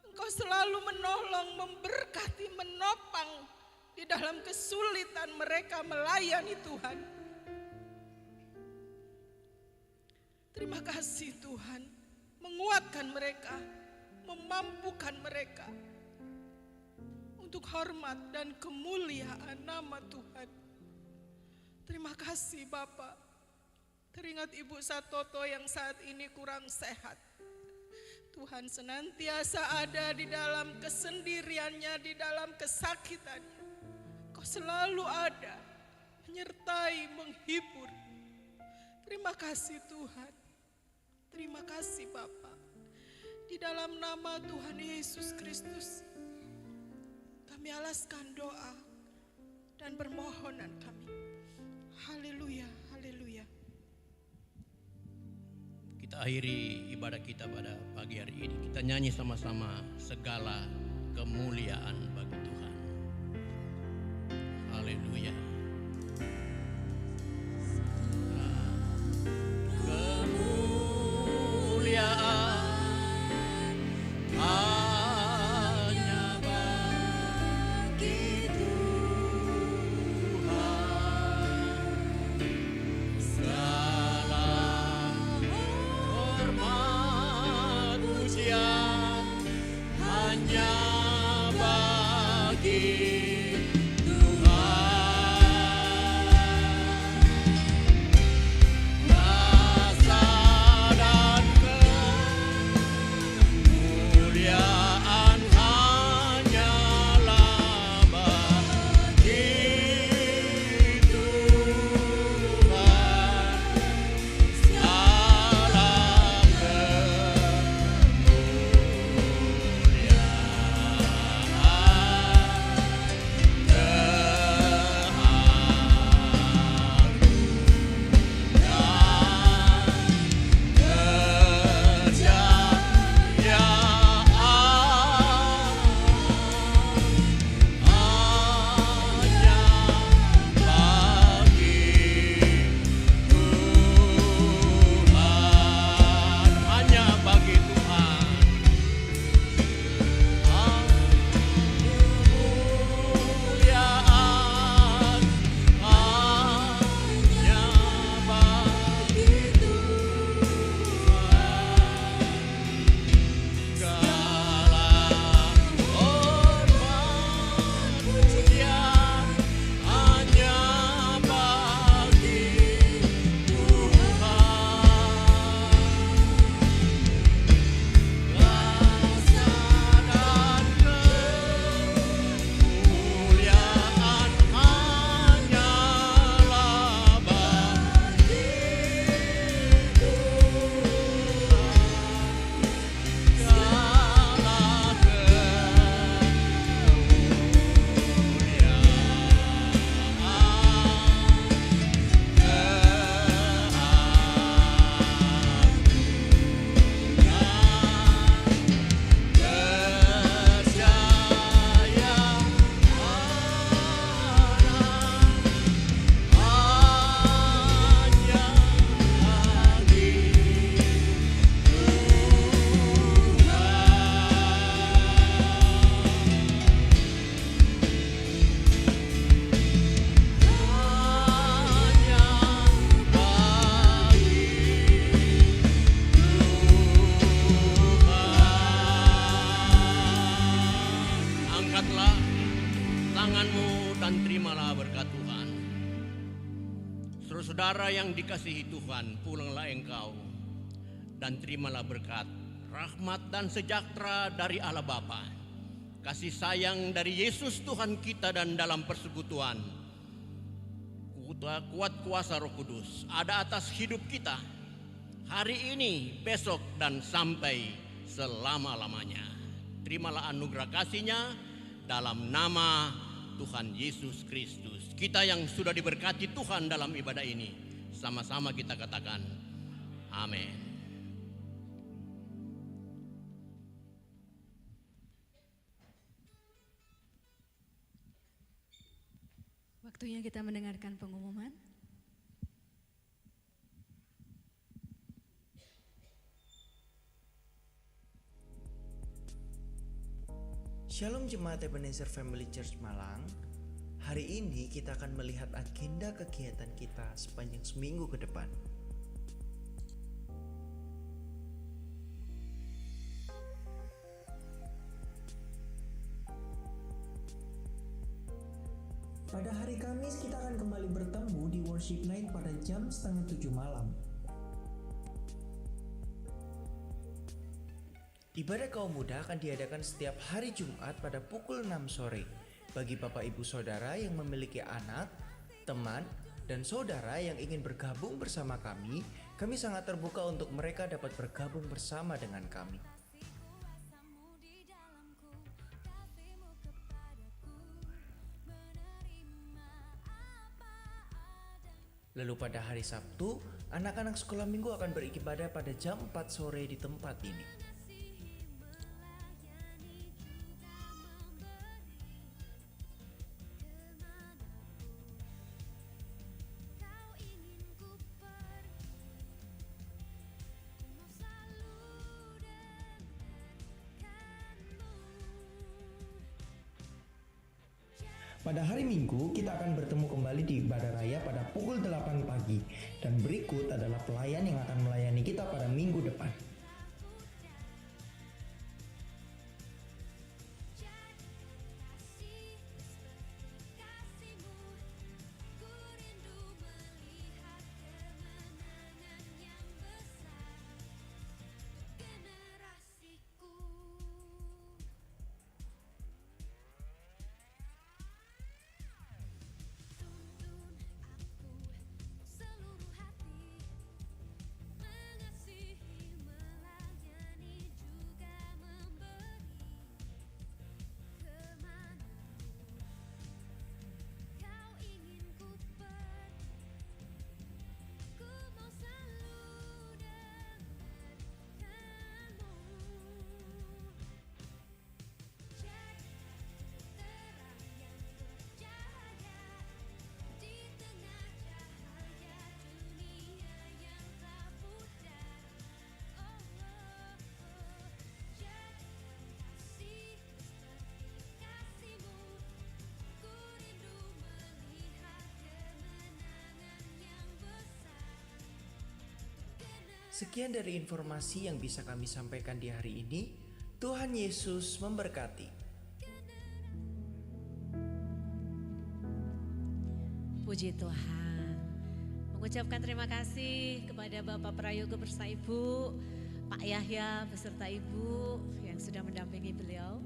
Engkau selalu menolong, memberkati, menopang di dalam kesulitan mereka melayani Tuhan. Terima kasih Tuhan, menguatkan mereka, memampukan mereka untuk hormat dan kemuliaan nama Tuhan. Terima kasih Bapak. Teringat Ibu Satoto yang saat ini kurang sehat. Tuhan senantiasa ada di dalam kesendiriannya, di dalam kesakitannya. Kau selalu ada, menyertai, menghibur. Terima kasih Tuhan. Terima kasih Bapak. Di dalam nama Tuhan Yesus Kristus, kami alaskan doa dan permohonan kami. Haleluya, haleluya. Kita akhiri ibadah kita pada pagi hari ini. Kita nyanyi sama-sama, segala kemuliaan bagi Tuhan. Haleluya. Kemuliaan hanya bagi Tuhan. Segala hormat pujian hanya bagi tanganmu dan terimalah berkat Tuhan. Saudara yang dikasihi Tuhan, pulanglah engkau dan terimalah berkat, rahmat dan sejahtera dari Allah Bapa, kasih sayang dari Yesus Tuhan kita, dan dalam persekutuan kuat kuasa Roh Kudus ada atas hidup kita hari ini, besok, dan sampai selama-lamanya. Terimalah anugerah kasih-Nya dalam nama Tuhan Yesus Kristus. Kita yang sudah diberkati Tuhan dalam ibadah ini, sama-sama kita katakan amin. Waktunya kita mendengarkan pengumuman. Shalom Jemaat Ebenezer Family Church Malang. Hari ini kita akan melihat agenda kegiatan kita sepanjang seminggu ke depan. Pada hari Kamis kita akan kembali bertemu di Worship Night pada jam 6:30 malam. Ibadah kaum muda akan diadakan setiap hari Jumat pada pukul 6 sore. Bagi Bapak Ibu Saudara yang memiliki anak, teman, dan saudara yang ingin bergabung bersama kami sangat terbuka untuk mereka dapat bergabung bersama dengan kami. Lalu pada hari Sabtu, anak-anak sekolah minggu akan beribadah pada jam 4 sore di tempat ini. Pada hari Minggu, kita akan bertemu kembali di ibadah raya pada pukul 8 pagi. Dan berikut adalah pelayan yang akan melayani kita pada minggu depan. Sekian dari informasi yang bisa kami sampaikan di hari ini. Tuhan Yesus memberkati. Puji Tuhan. Mengucapkan terima kasih kepada Bapak Prayogo beserta Ibu, Pak Yahya beserta Ibu yang sudah mendampingi beliau.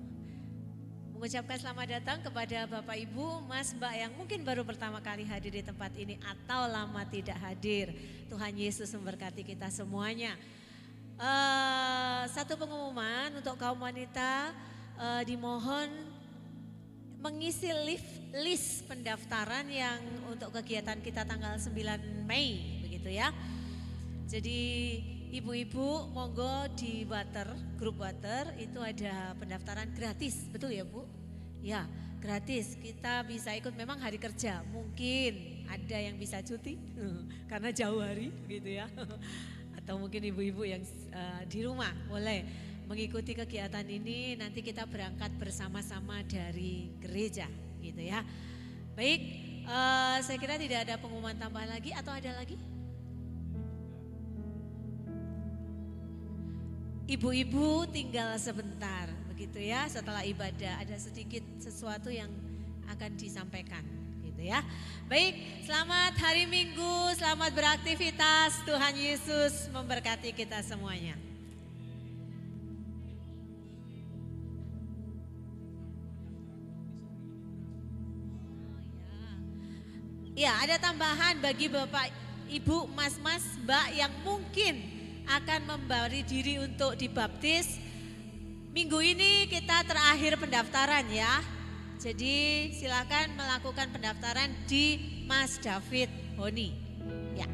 Mengucapkan selamat datang kepada Bapak Ibu, Mas Mbak yang mungkin baru pertama kali hadir di tempat ini atau lama tidak hadir. Tuhan Yesus memberkati kita semuanya. Satu pengumuman untuk kaum wanita, dimohon mengisi list pendaftaran yang untuk kegiatan kita tanggal 9 Mei begitu ya. Jadi ibu-ibu monggo di grup Water itu ada pendaftaran gratis, betul ya Bu? Ya, gratis. Kita bisa ikut, memang hari kerja, mungkin ada yang bisa cuti karena jauh hari gitu ya. Atau mungkin ibu-ibu yang di rumah boleh mengikuti kegiatan ini, nanti kita berangkat bersama-sama dari gereja gitu ya. Baik, saya kira tidak ada pengumuman tambahan lagi atau ada lagi? Ibu-ibu tinggal sebentar begitu ya, setelah ibadah ada sedikit sesuatu yang akan disampaikan gitu ya. Baik, selamat hari Minggu, selamat beraktivitas. Tuhan Yesus memberkati kita semuanya. Ya, ada tambahan bagi Bapak, Ibu, Mas-mas, Mbak yang mungkin akan memberi diri untuk dibaptis. Minggu ini kita terakhir pendaftaran ya. Jadi silakan melakukan pendaftaran di Mas David Honi. Ya.